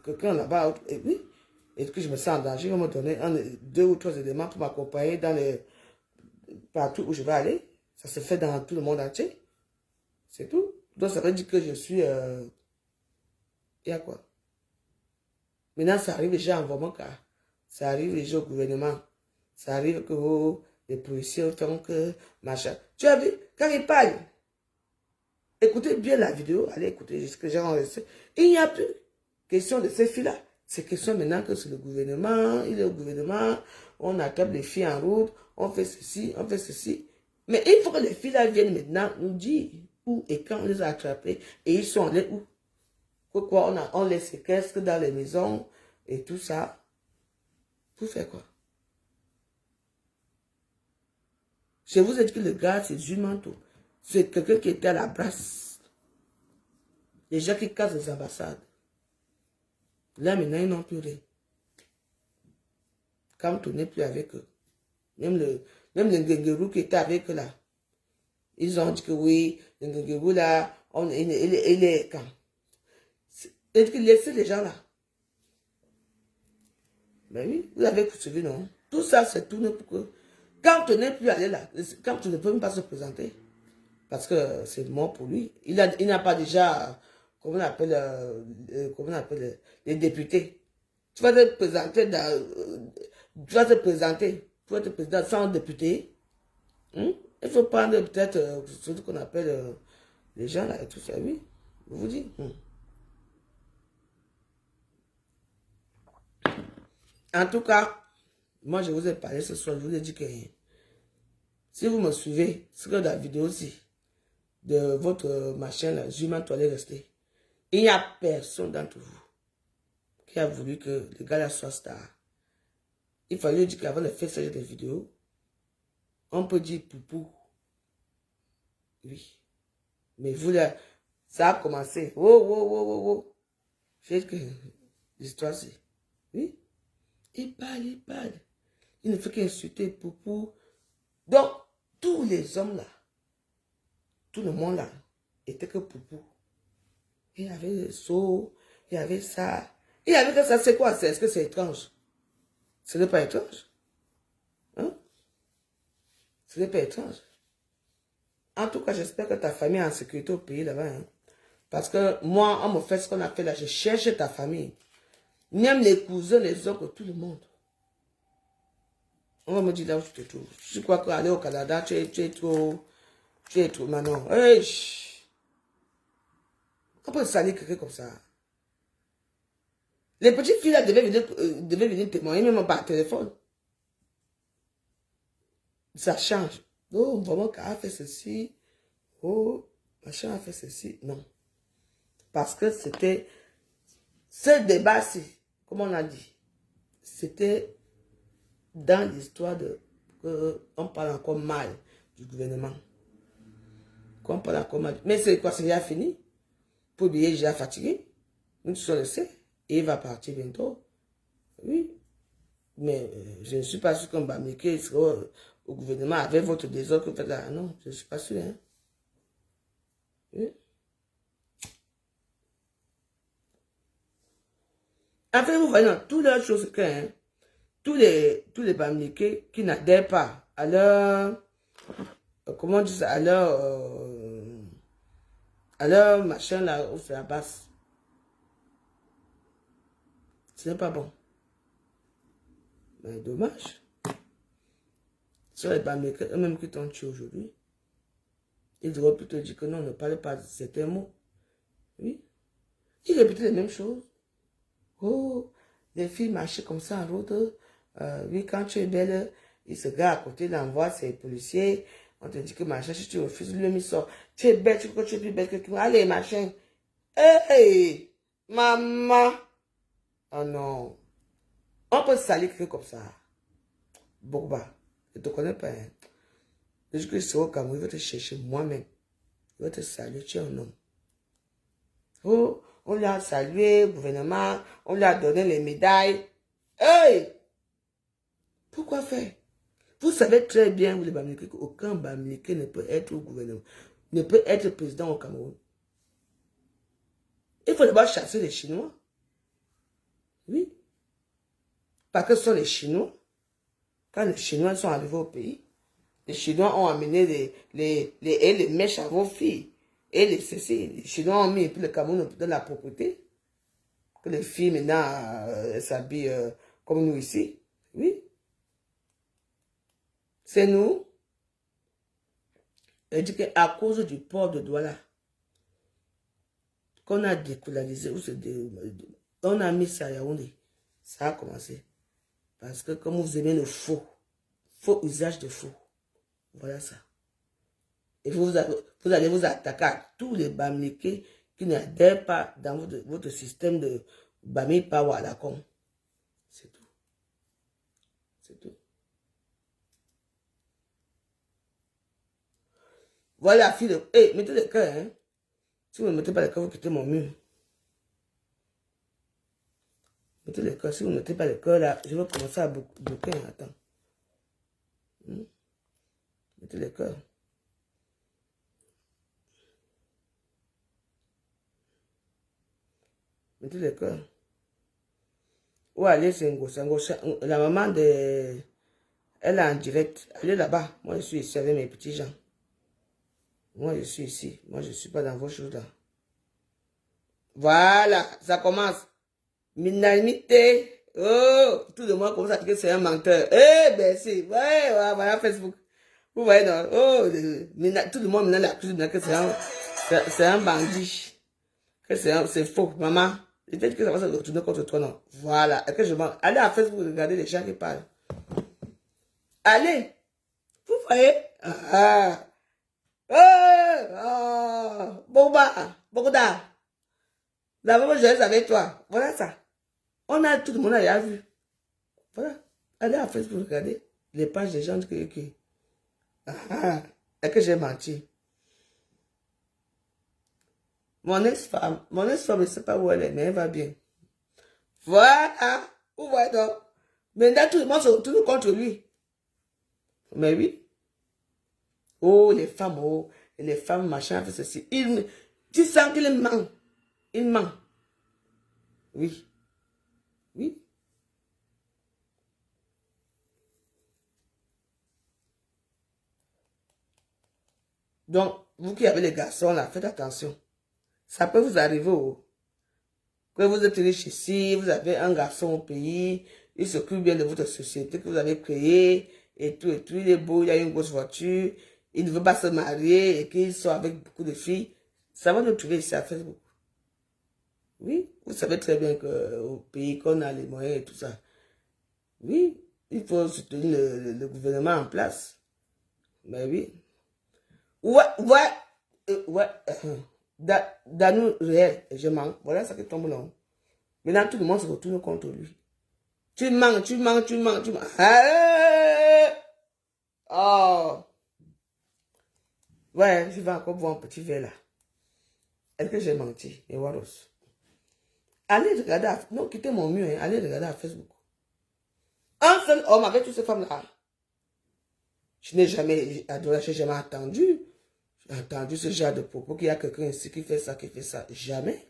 Speaker 1: quelqu'un là-bas, et oui, et que je me sens en danger, on me donner 2 ou 3 éléments pour m'accompagner partout où je vais aller. Ça se fait dans tout le monde entier. C'est tout. Donc ça veut dire que je suis... il y a quoi? Maintenant, ça arrive déjà en vraiment cas. Ça arrive déjà au gouvernement. Ça arrive que les policiers font que machin. Tu as vu, quand ils parlent, écoutez bien la vidéo, allez écouter ce que j'ai enregistré. Il n'y a plus question de ces filles-là. C'est question maintenant que c'est le gouvernement, il est au gouvernement, on attrape les filles en route, on fait ceci, on fait ceci. Mais il faut que les filles-là viennent maintenant nous dire où et quand on les a attrapées et ils sont allés où. Pourquoi on les séquestre dans les maisons et tout ça? Pour faire quoi? Je vous ai dit que le gars, c'est Zumanto. C'est quelqu'un qui était à la brasse. Les gens qui cassent les ambassades. Là, maintenant, ils n'ont plus rien. Quand on n'est plus avec eux. Même le Ngengerou qui était avec eux là. Ils ont dit que oui, le Ngengerou là, il est quand? Laissez les gens là. Mais oui, vous avez suivi, non? Tout ça, c'est tourné pour que... Quand on n'est plus allé là, quand on ne peut même pas se présenter, parce que c'est mort pour lui, il n'a pas déjà, comment on appelle les députés. Tu vas te présenter pour être président sans député. Il faut prendre peut-être ce qu'on appelle les gens là et tout ça, oui. Je vous dis. En tout cas, moi je vous ai parlé ce soir, je vous ai dit que si vous me suivez, c'est que dans la vidéo aussi, de votre machin là, Zuman allait rester. Il n'y a personne d'entre vous qui a voulu que le gars là soit star. Il fallait dire qu'avant de faire cette vidéo, on peut dire poupou. Oui. Mais vous là, ça a commencé. Oh. J'ai que l'histoire c'est. Oui. Il parle. Il ne fait qu'insulter poupou. Donc, tous les hommes là, tout le monde là, était que poupou. Il y avait le seau, il y avait ça. Il y avait que ça, c'est quoi? Est-ce que c'est étrange? Ce n'est pas étrange. Hein? Ce n'est pas étrange. En tout cas, j'espère que ta famille est en sécurité au pays là-bas. Hein? Parce que moi, on me fait ce qu'on a fait là. Je cherche ta famille. Même les cousins, les oncles, tout le monde. On va me dire là où tu te trouves. Je crois qu'aller au Canada, tu es trop maintenant. Hey, on peut salir quelqu'un comme ça. Les petites filles là devaient venir témoigner même par téléphone. Ça change. Oh, vraiment, qu'elle a fait ceci. Oh, machin a fait ceci. Non. Parce que c'était... Ce débat-ci, comme on a dit, c'était dans l'histoire de... on parle encore mal du gouvernement. On parle encore mal. Mais c'est quoi, c'est déjà fini? Pour oublier, déjà fatigué. Nous tous on le sait. Et il va partir bientôt. Oui. Mais je ne suis pas sûr qu'on va m'écrire au gouvernement avec votre désordre que vous faites là. Non, je ne suis pas sûr. Hein. Oui. En fait, vous voyez dans toutes les choses que hein, tous les Bamileke qui n'adhèrent pas à leur comment on dit ça, à leur machin là où c'est la basse. Ce n'est pas bon. Mais dommage. Sur les Bamileke, eux-mêmes qui t'ont tué aujourd'hui, ils devraient plutôt dire que non, on ne parle pas de certains mots. Oui. Ils répètent les mêmes choses. Oh, les filles marchaient comme ça en route. Oui, quand tu es belle, il se gare à côté, il envoie ses policiers. On te dit que machin, si tu refuses, lui, il sort. Tu es belle, tu crois que tu es plus belle que tout. Allez, machin. Hey, maman. Oh non. On peut salir quelqu'un comme ça. Bourba, je ne te connais pas. Hein. Le jour que je serai au Cameroun, il va te chercher moi-même. Il va te saluer, tu es un homme. Oh, on lui a salué, le gouvernement, on lui a donné les médailles. Hey! Pourquoi faire? Vous savez très bien, vous les Bamileke, qu'aucun Bamileke ne peut être au gouvernement, ne peut être président au Cameroun. Il faut d'abord chasser les Chinois. Oui. Parce que ce sont les Chinois. Quand les Chinois sont arrivés au pays, les Chinois ont amené les mèches à vos filles. Et les Chinois ont mis le Cameroun dans la propreté. Que les filles maintenant s'habillent comme nous ici. Oui. C'est nous. Elle dit qu'à cause du port de Douala, qu'on a décolonisé, on a mis ça à Yaoundé. Ça a commencé. Parce que comme vous aimez le faux usage de faux, voilà ça. Et vous allez vous attaquer à tous les Bamileke qui n'adhèrent pas dans votre système de Bami Power à la con. C'est tout. C'est tout. Voilà la fille de... Hey, mettez le cœur, hein. Si vous ne mettez pas le cœur, vous quittez mon mur. Mettez le cœur. Si vous ne mettez pas le cœur, là, je vais commencer à bloquer. Attends. Mettez le cœur. Mettez le cœur. Où aller, c'est la maman de... Elle est en direct. Allez là-bas. Moi, je suis ici avec mes petits gens. Moi, je suis ici. Moi, je ne suis pas dans vos choses là. Voilà, ça commence. Minamité. Oh, tout le monde commence à dire que c'est un menteur. Eh, ben si. Ouais, voilà Facebook. Vous voyez, non? Oh, tout le monde maintenant l'accuse que c'est un bandit. Que c'est faux, maman. Peut-être que ça va se retourner contre toi, non? Voilà. Et que je mens. Allez à Facebook, regardez les gens qui parlent. Allez. Vous voyez? Ah. Oh, Bogoda. D'abord, je reste avec toi. Voilà ça. On a tout le monde a vu. Voilà. Allez à Facebook, regardez les pages des gens qui. Et que j'ai menti. Mon ex-femme, je ne sais pas où elle est, mais elle va bien. Voilà. Vous voyez donc. Maintenant, tout le monde se retourne contre lui. Mais oui. Oh, les femmes, machin, fait ceci. Tu sens qu'il ment. Il ment. Oui. Oui. Donc, vous qui avez les garçons là, faites attention. Ça peut vous arriver que vous êtes riche ici, vous avez un garçon au pays, il s'occupe bien de votre société que vous avez créée, et tout, il est beau, il a une grosse voiture, il ne veut pas se marier, et qu'il sort avec beaucoup de filles. Ça va nous trouver ici à Facebook. Oui, vous savez très bien qu'au pays qu'on a les moyens et tout ça. Oui, il faut soutenir le gouvernement en place. Mais oui. Ouais. Dans nous réel, je mens. Voilà ça qui tombe là. Maintenant, tout le monde se retourne contre lui. Tu mens. Oh. Ouais, je vais encore boire un petit verre là. Est-ce que j'ai menti? Et voilà. Allez regarder, non, quittez mon mur, hein. Allez regarder à Facebook. Un seul homme avec toutes ces femmes-là. Je n'ai jamais adoré, je n'ai jamais entendu ce genre de propos, qu'il y a quelqu'un ici qui fait ça. Jamais.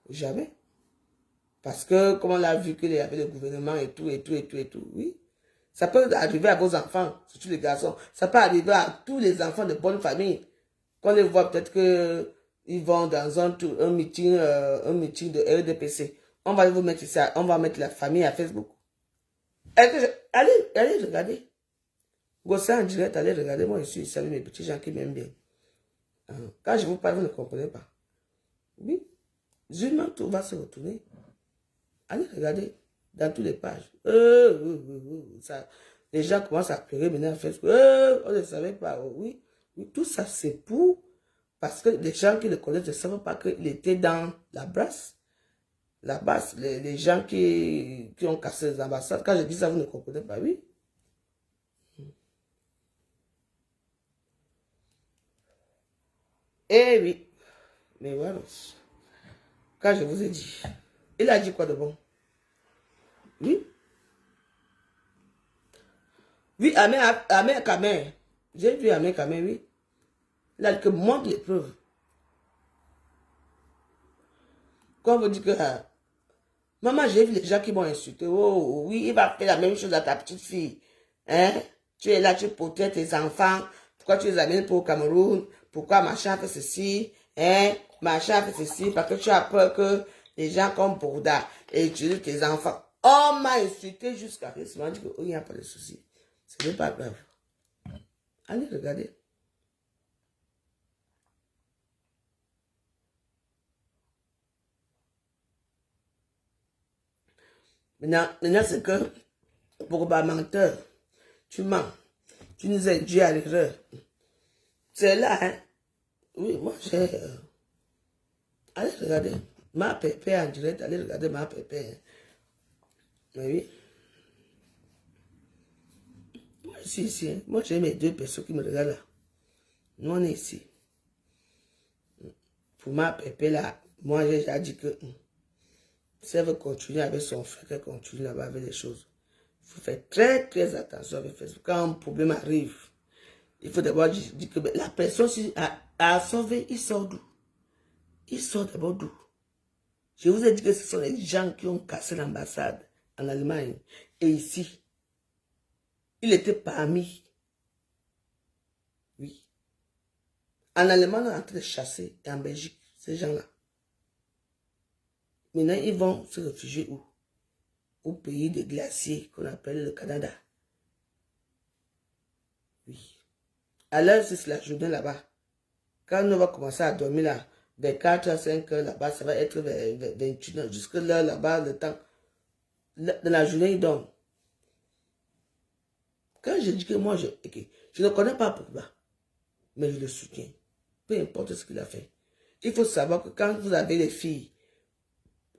Speaker 1: Jamais. Parce que, comme on l'a vu qu'il y avait le gouvernement et tout, oui. Ça peut arriver à vos enfants, surtout les garçons. Ça peut arriver à tous les enfants de bonne famille. Quand on les voit, peut-être que ils vont dans un meeting de RDPC. On va vous mettre ici, on va mettre la famille à Facebook. Allez regarder. Gossé en direct, allez regarder. Moi, je suis ici avec mes petits gens qui m'aiment bien. Quand je vous parle, vous ne comprenez pas. Oui. Justement, tout va se retourner. Allez regarder dans toutes les pages. Ça, les gens commencent à pleurer maintenant à Facebook. On ne savait pas. Oui. Tout ça, c'est parce que les gens qui le connaissent ne savent pas qu'il était dans la brasse. La base, les gens qui ont cassé les ambassades. Quand je dis ça, vous ne comprenez pas, oui. Eh oui. Mais voilà. Quand je vous ai dit, il a dit quoi de bon? Oui. Oui, Ahmed Kamer. J'ai vu Ahmed Kamer, oui. Il a dit que montre les preuves. Quand on vous dit que... maman, j'ai vu les gens qui m'ont insulté. Oh, oui, il va faire la même chose à ta petite fille. Hein? Tu es là, tu protèges tes enfants. Pourquoi tu les amènes pour au Cameroun? Pourquoi machin fait ceci? Hein? Machin fait ceci parce que tu as peur que les gens comme Bourda utilisent tes enfants. On m'a insulté jusqu'à ce moment. Je dis qu'il n'y a pas de souci. Ce n'est pas grave. Allez, regardez. Maintenant c'est que, pour un menteur, tu mens. Tu nous induis à l'erreur. C'est là, hein. Oui, moi j'ai... allez regarder. Ma pépé en direct, allez regarder ma pépé. Mais oui. Moi, je suis ici. Hein. Moi, j'ai mes 2 personnes qui me regardent là. Nous, on est ici. Pour ma pépé là, moi, j'ai déjà dit que si elle veut continuer avec son frère, qu'elle continue là-bas avec les choses. Il faut faire très, très attention avec Facebook. Quand un problème arrive, il faut d'abord dire que la personne si a sauvé, il sort d'où? Il sort d'abord d'où? Je vous ai dit que ce sont les gens qui ont cassé l'ambassade en Allemagne. Et ici, il était parmi. Oui. En Allemagne, on est en train de chasser. Et en Belgique, ces gens-là. Maintenant, ils vont se réfugier où? Au pays des glaciers qu'on appelle le Canada. Oui. Alors, c'est la journée là-bas. Quand on va commencer à dormir là, des 4 à 5 heures là-bas, ça va être vers 21 heures. Jusque là, là-bas, le temps. De la journée, ils dorment. Quand je dis que moi, je ne connais pas pourquoi, mais je le soutiens. Peu importe ce qu'il a fait. Il faut savoir que quand vous avez les filles,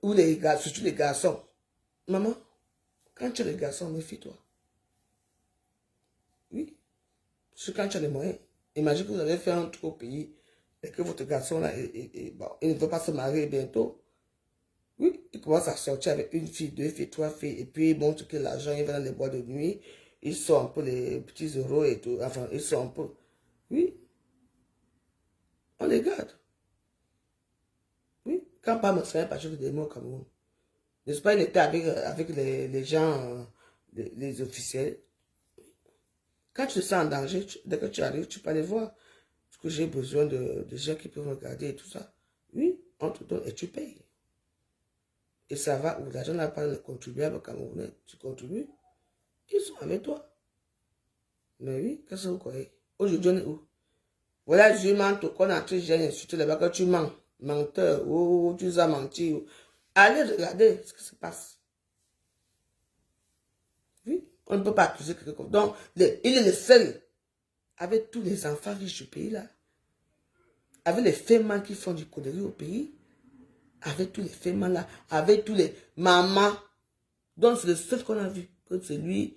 Speaker 1: ou les gars, surtout les garçons, maman, quand tu es les garçons, méfie-toi. Oui. Parce que quand tu as les moyens, imagine que vous avez fait un truc au pays, et que votre garçon là, bon, il ne veut pas se marier bientôt. Oui, il commence à sortir avec une fille, 2 filles, 3 filles, et puis il montre que l'argent, il va dans les boîtes de nuit, ils sont un peu les petits euros et tout, enfin, ils sont un peu, oui, on les garde. Oui, quand pas me serait pas chose des mots au Cameroun. N'est-ce pas, il était avec les gens, les officiels. Quand tu te sens en danger, dès que tu arrives, tu peux aller voir. Parce que j'ai besoin de gens qui peuvent me garder et tout ça. Oui, on te donne et tu payes. Et ça va où l'argent n'a pas le contribuable camerounais. Tu contribues, ils sont avec toi. Mais oui, qu'est-ce que vous croyez? Aujourd'hui, on est où? Voilà, je mens, qu'on a très gêné, surtout là-bas, que tu mens. Menteur, ou tu as menti. Allez regarder ce qui se passe. Oui, on ne peut pas accuser quelqu'un. Donc, il est le seul, avec tous les enfants riches du pays là, avec les femmes qui font du connerie au pays, avec tous les femmes là, avec tous les mamans. Donc, c'est le seul qu'on a vu, que c'est lui,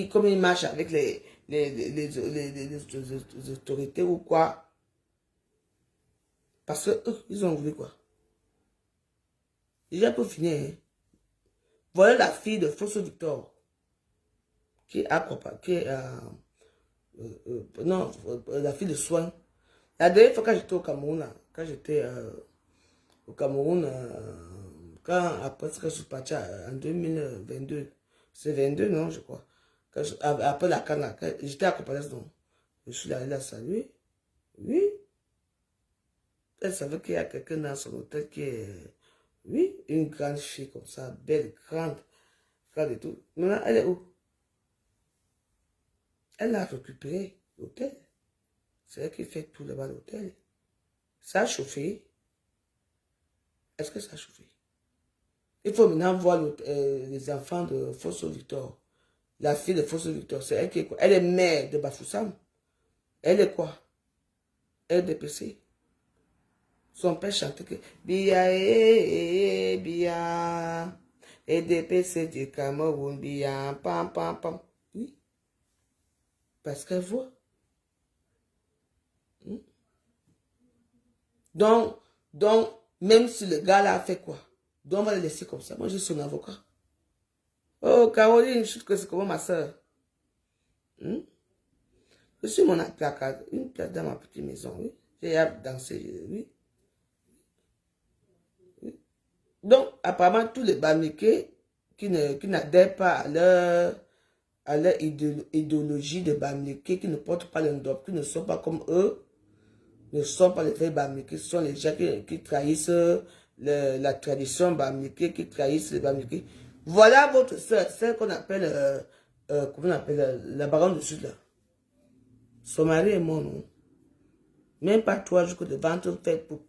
Speaker 1: comme il marche avec les autorités ou quoi. Parce que eux, ils ont voulu quoi? Déjà pour finir, hein. Voilà la fille de Fosso Victor, qui est non, la fille de soins. La dernière fois quand j'étais au Cameroun, là, quand j'étais au Cameroun, après ce que je suis parti en 2022, c'est 22, non, je crois. Après la canne, j'étais à Compalès, non. Je suis allé la saluer. Oui. Elle savait qu'il y a quelqu'un dans son hôtel qui est, oui, une grande fille comme ça, belle, grande et tout. Maintenant, elle est où? Elle a récupéré l'hôtel. C'est elle qui fait tout là-bas l'hôtel. Ça a chauffé. Est-ce que ça a chauffé? Il faut maintenant voir les enfants de Fosso Victor. La fille de Fosso Victor, c'est elle qui est quoi? Elle est mère de Bafoussam. Elle est quoi? Elle est DPC. Son père chantait que Bia, Bia, et DPC du Cameroun, Bia, pam, pam, pam. Oui. Parce qu'elle voit. Donc, même si le gars là a fait quoi? Donc, on va le laisser comme ça. Moi, je suis son avocat. Oh, Caroline, je suis que c'est comme ma soeur. Je suis mon placard, une place dans ma petite maison, oui. J'ai hâte de danser, oui. Donc, apparemment, tous les Bamileke qui n'adhèrent pas à leur idéologie de Bamileke, qui ne portent pas le ndop, qui ne sont pas comme eux, ne sont pas les vrais Bamileke, ce sont les gens qui trahissent la tradition Bamileke, qui trahissent les Bamileke. Voilà votre soeur, celle qu'on appelle, comment on appelle, la baronne du Sud, là. Son mari est mort, non? Même pas 3 jours que le ventre fait pour.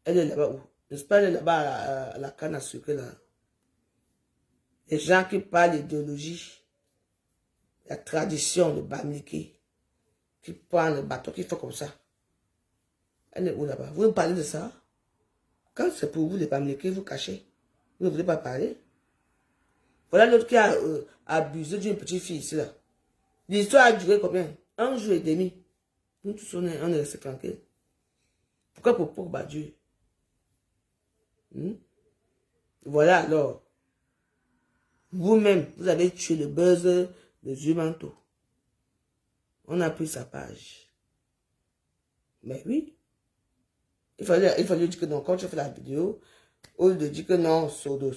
Speaker 1: Elle est là-bas où? N'est-ce pas, elle est là-bas à la canne à sucre, là. Les gens qui parlent d'idéologie, la tradition de Bamileke, qui prennent le bateau, qui font comme ça. Elle est où là-bas? Vous me parlez de ça? Quand c'est pour vous, les Bamileke, vous cachez. Vous ne voulez pas parler. Voilà l'autre qui a abusé d'une petite fille ici là. L'histoire a duré combien? 1 jour et demi. Nous tous on est restés tranquilles. Pourquoi pour Badiou? Voilà alors. Vous-même, vous avez tué le buzz de Zumanto. On a pris sa page. Mais oui. Il fallait dire que non. Quand tu fais la vidéo, au lieu de dire que non, sodo.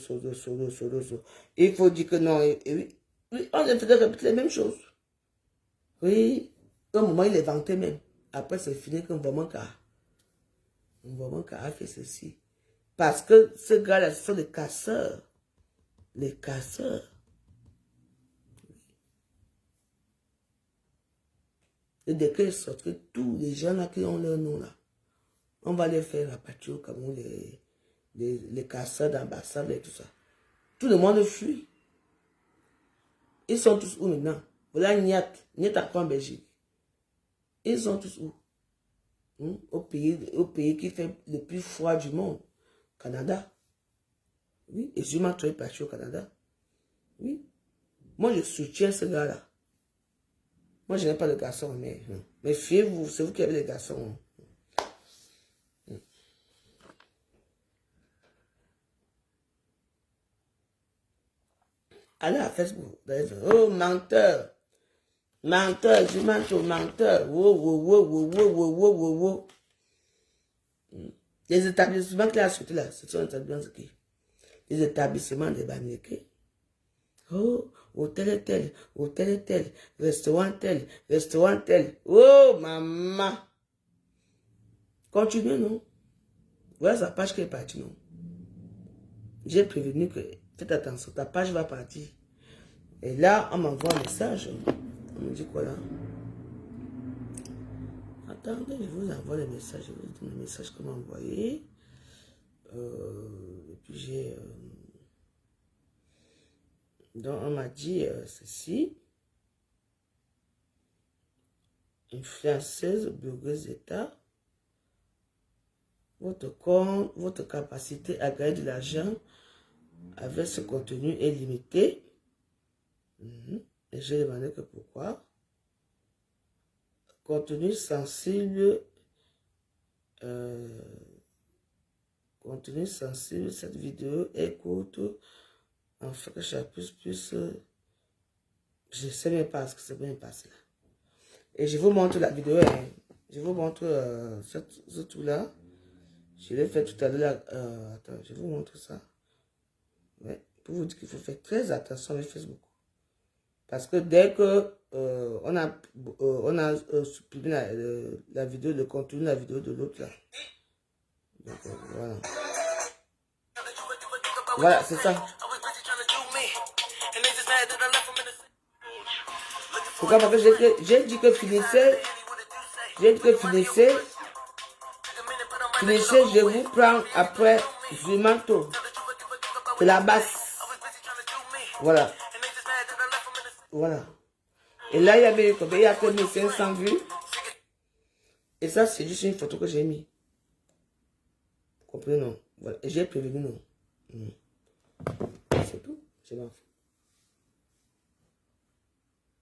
Speaker 1: Il faut dire que non. Et oui. Oui, on a fait répéter les mêmes choses. Oui. Au moment, il est vanté même. Après, c'est fini qu'un moment a fait ceci. Parce que ce gars-là, ce sont des casseurs. Les casseurs. Et dès qu'ils sortent, tous les gens là qui ont leur nom là, on va les faire rapatrier au Cameroun, les casseurs d'ambassade et tout ça. Tout le monde fuit. Ils sont tous où maintenant? Voilà Niat encore en Belgique. Ils sont tous où? Au pays qui fait le plus froid du monde. Canada. Oui, et je m'en est parti au Canada. Oui. Moi, je soutiens ce gars-là. Moi, je n'ai pas de garçon, mais fiez-vous, c'est vous qui avez les garçons. Allez à Facebook. Oh, menteur. Menteur, je m'entends, menteur. Wow. Les établissements qui a sauté là, ce sont les établissements qui? Les établissements des Bamileke. Oh, hôtel tel, restaurant tel. Oh, maman. Continue, non? Voilà sa page qui est partie, non? J'ai prévenu que, faites attention, ta page va partir. Et là, on m'envoie un message. On me dit quoi là? Attendez, je vous envoie les messages. Je vous donne les messages qu'on m'a envoyé. Et puis j'ai... Donc, on m'a dit ceci. Influenceuse, blogueuse d'État. Votre capacité à gagner de l'argent avec ce contenu est limitée. Et j'ai demandé que pourquoi. Contenu sensible. Cette vidéo est courte. En fait, que je plus. Je ne sais même pas ce que c'est bien passé là. Et je vous montre la vidéo. Je vous montre ce tout-là. Je l'ai fait tout à l'heure. Attends, je vous montre ça. Ouais, pour vous dire qu'il faut faire très attention avec Facebook. Parce que dès que on a supprimé la vidéo, le contenu de la vidéo de l'autre là. Donc voilà. Voilà, c'est ça. Pourquoi? Parce que j'ai dit que finissez. Finissez, je vous prends après Zumanto. C'est la basse. Voilà. Voilà. Et là, il y avait combien? Il y a que 1500 vues. Et ça, c'est juste une photo que j'ai mis. Vous comprenez, non? Voilà. Et j'ai prévenu, non? C'est tout. Je m'en fous.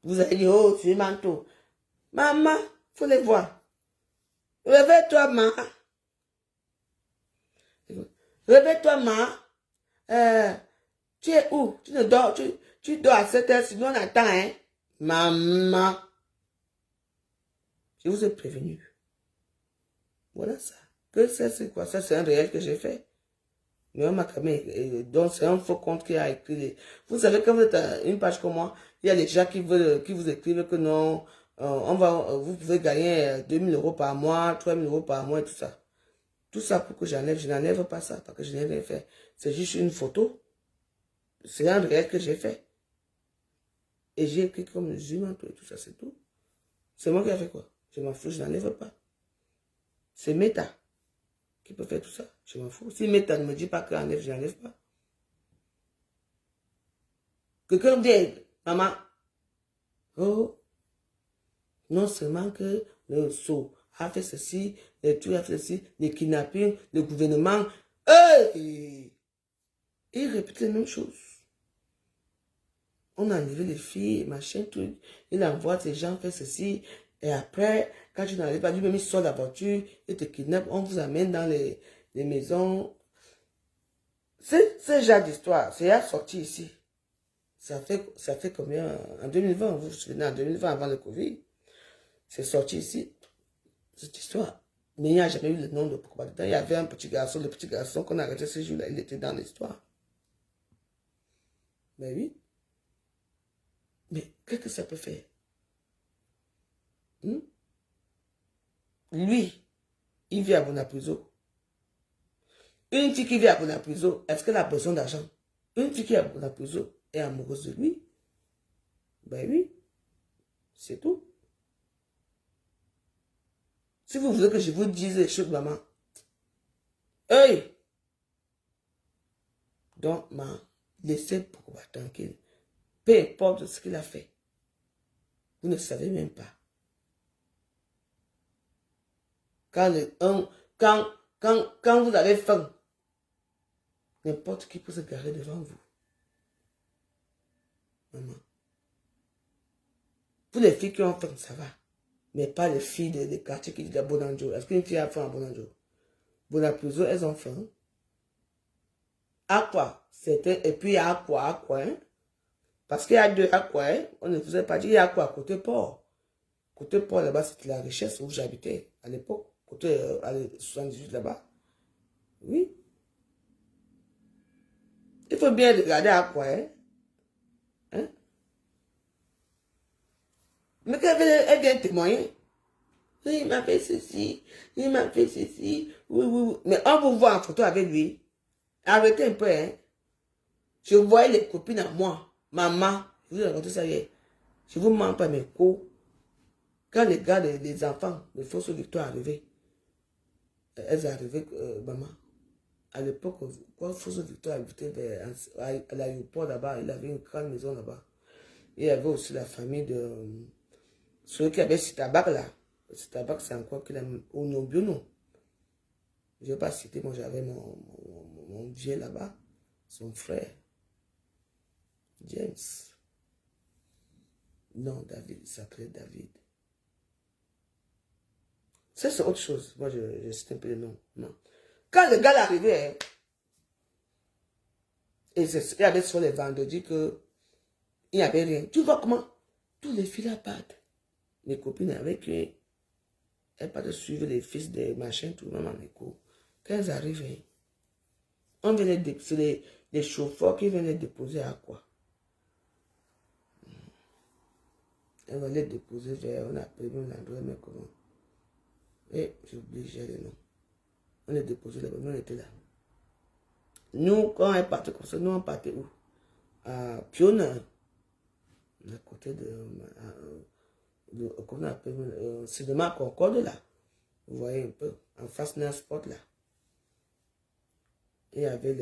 Speaker 1: Vous avez dit, oh, tu es manteau. Maman, faut les voir. Réveille-toi, maman. Réveille-toi, maman. Tu es où? Tu ne dors, tu dors à 7 heures, sinon on attend, hein? Maman. Je vous ai prévenu. Voilà ça. Que c'est quoi? Ça, c'est un réel que j'ai fait. Mais on m'a quand même, donc c'est un faux compte qui a écrit. Vous savez, quand vous êtes à une page comme moi, il y a des gens qui vous écrivent que non, vous pouvez gagner 2000 € par mois, 3000 € par mois et tout ça. Tout ça pour que j'enlève, je n'enlève pas ça parce que je n'ai rien fait. C'est juste une photo. C'est un réel que j'ai fait. Et j'ai écrit comme Zumanto et tout ça, c'est tout. C'est moi qui ai fait quoi? Je m'en fous, je n'enlève pas. C'est Meta qui peut faire tout ça. Je m'en fous. Si Meta ne me dit pas que j'enlève, je n'enlève pas. Quelqu'un me dit, maman, oh, non seulement que le saut a fait ceci, les trucs à faire ici, les kidnappings, le gouvernement. Hey! Ils répètent les mêmes choses. On a enlevé les filles, machin, truc. Il envoie ces gens faire ceci. Et après, quand tu n'arrives pas, lui-même il sort la voiture, il te kidnappe, on vous amène dans les maisons. C'est ce genre d'histoire. C'est à sortir ici. Ça fait combien? En 2020, vous vous souvenez, en 2020, avant le Covid, c'est sorti ici, cette histoire. Mais il n'y a jamais eu le nom de Poko Bata. Il y avait un petit garçon, le petit garçon qu'on a arrêté ce jour-là, il était dans l'histoire. Mais oui. Mais qu'est-ce que ça peut faire? Lui, il vit à Bonapuzo. Une fille qui vit à Bonapuzo, est-ce qu'elle a besoin d'argent? Une fille qui est à Bonapuzo est amoureuse de lui? Ben oui, c'est tout. Si vous voulez que je vous dise les choses, maman, hey! Donc, laissez Poko Bata tranquille. Peu importe ce qu'il a fait. Vous ne savez même pas. Quand vous avez faim, n'importe qui peut se garer devant vous. Maman. Pour les filles qui ont faim, ça va. Mais pas les filles des quartiers qui disent à Bonanjo. Est-ce qu'une fille a faim à Bonanjo? Bonapuzo, elles ont faim. À quoi? Et puis il y a à quoi, hein? Parce qu'il y a deux à quoi, hein? On ne vous a pas dit, il y a quoi? Côté port. Côté port, là-bas, c'était la richesse où j'habitais à l'époque. Côté 78 là-bas. Oui. Il faut bien regarder à quoi, hein? Hein? Mais elle vient témoigner. Oui, il m'a fait ceci, il m'a fait ceci. Oui, oui, oui. Mais on vous voit en photo avec lui. Arrêtez un peu, hein. Je voyais les copines à moi. Maman, je vous ai raconté ça hier. Je vous mens pas mes cours. Quand les gars, les enfants, les fausses victoires arrivaient, elles arrivaient, maman. À l'époque, quand Fausse Victoire habitait à l'aéroport là-bas, il avait une grande maison là-bas. Il y avait aussi la famille de celui qui avait Citabac là. Citabac, c'est encore qu'il a au Nobiono. Je ne vais pas citer, moi j'avais mon vieux là-bas, son frère, James. Non, David, il s'appelait David. Ça, c'est autre chose. Moi, je cite un peu le nom. Non. Quand le gars arrivait, hein, et il y avait sur les vendredis que il n'y avait rien. Tu vois comment tous les filles là partent. Les copines avec eux, elles partent suivre les fils des machins, tout le monde en écho. Quand elles arrivent, hein, on vient déposer les chauffeurs qui viennent les déposer à quoi? Elles vont les déposer vers, on a prévu un endroit, mais comment? Et j'ai oublié, j'ai le nom. On les déposé là-bas, nous on était là. Nous, quand on est parti comme ça, nous on partait où? À Piona, à côté comment on appelle, c'est de ma Concorde là. Vous voyez un peu, en face d'un spot là. Il y avait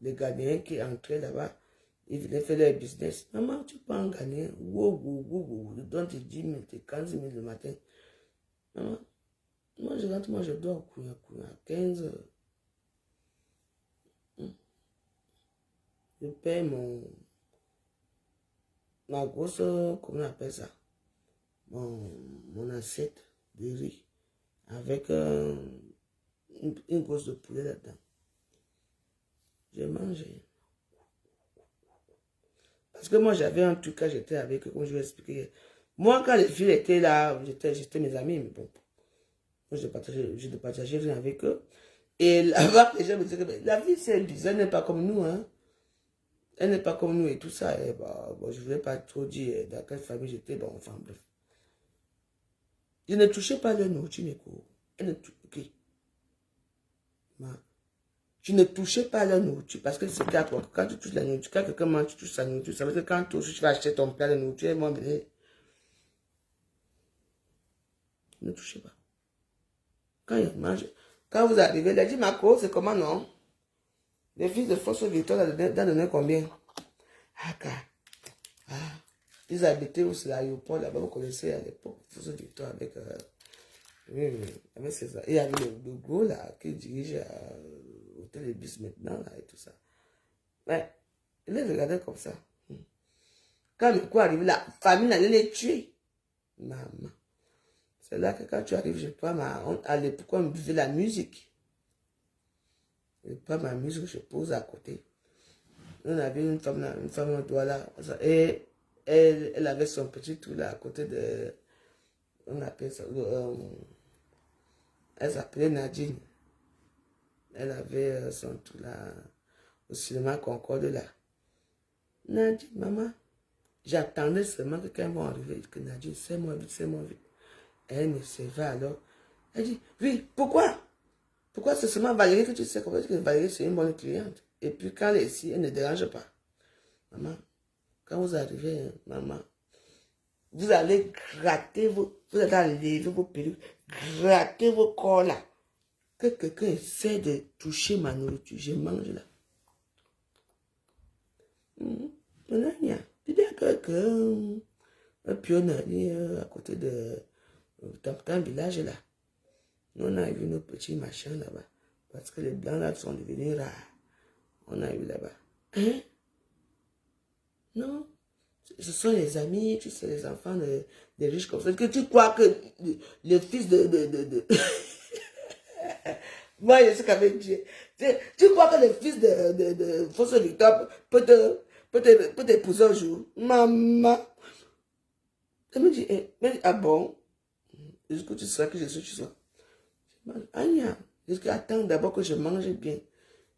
Speaker 1: les Ghanéens qui entraient là-bas. Ils venaient faire leur business. Maman, tu peux en gagner. Wow. Je donne tes 10 000, tes 15 000 le matin. Maman, moi je rentre, moi je dors à 15 heures. Je paie ma grosse, comment on appelle ça? Mon assiette de riz. Avec une grosse de poulet là-dedans. J'ai mangé. Parce que moi, j'avais un truc quand j'étais avec eux, comme je vais expliquer. Moi, quand les filles étaient là, j'étais mes amis, mais bon. Moi, je ne partageais rien avec eux. Et là-bas, les gens me disaient que la vie, c'est bizarre, elle n'est pas comme nous, hein. Elle n'est pas comme nous et tout ça. Et bah, bon, je ne voulais pas trop dire dans quelle famille j'étais, bon, enfin, bref. Je ne touchais pas leur nourriture, mes cours. Okay. Je ne touchais pas la nourriture parce que c'était à toi. Quand tu touches la nourriture, quand quelqu'un mange, tu touches sa nourriture. Ça veut dire que quand tu vas acheter ton plat de nourriture, moi, je ne touchez pas. Quand il mange, quand vous arrivez, il a dit, Marco, c'est comment non? Les fils de Fausse Victoire, d'en donner combien? Ils habitaient où c'est l'aéroport là-bas, vous connaissez à l'époque, Fausse Victoire avec Oui, oui. Avec César. Il y avait le gros là qui dirige l'hôtel Ibis maintenant là, et tout ça. Mais il les regardait comme ça. Quand le coup arrive, la famille allait les tuer. Maman. C'est là que quand tu arrives, je prends à l'époque, on buvait la musique. Je prends ma musique, je pose à côté. On avait une femme au doigt là. Et elle avait son petit trou là à côté de. On appelle ça. Elle s'appelait Nadine. Elle avait son trou là au cinéma Concorde là. Nadine, maman. J'attendais seulement que quand ils vont arriver, que Nadine, c'est moi vite, c'est moi vite. Elle me servait alors. Elle dit, oui, pourquoi? Pourquoi c'est seulement Valérie que tu sais comment que Valérie c'est une bonne cliente? Et puis quand elle est ici, elle ne dérange pas. Maman, quand vous arrivez, maman, vous allez gratter vous allez lever vos perruques, gratter vos corps là. Que quelqu'un essaie de toucher ma nourriture, je mange là. Maintenant, il y a quelqu'un, un pionnier à côté de un village là. On a vu nos petits machins là-bas. Parce que les blancs là sont devenus rares. On a eu là-bas. Hein? Non. Ce sont les amis, tu sais, les enfants des riches comme ça. Que tu crois que le fils de... Moi, je sais qu'avec Dieu. Tu crois que le fils de François Victor peut t'épouser un jour? Maman. Elle me dit, ah bon? Jusqu'où tu seras que je suis, tu seras. Anya, jusqu'à attendre d'abord que je mange bien.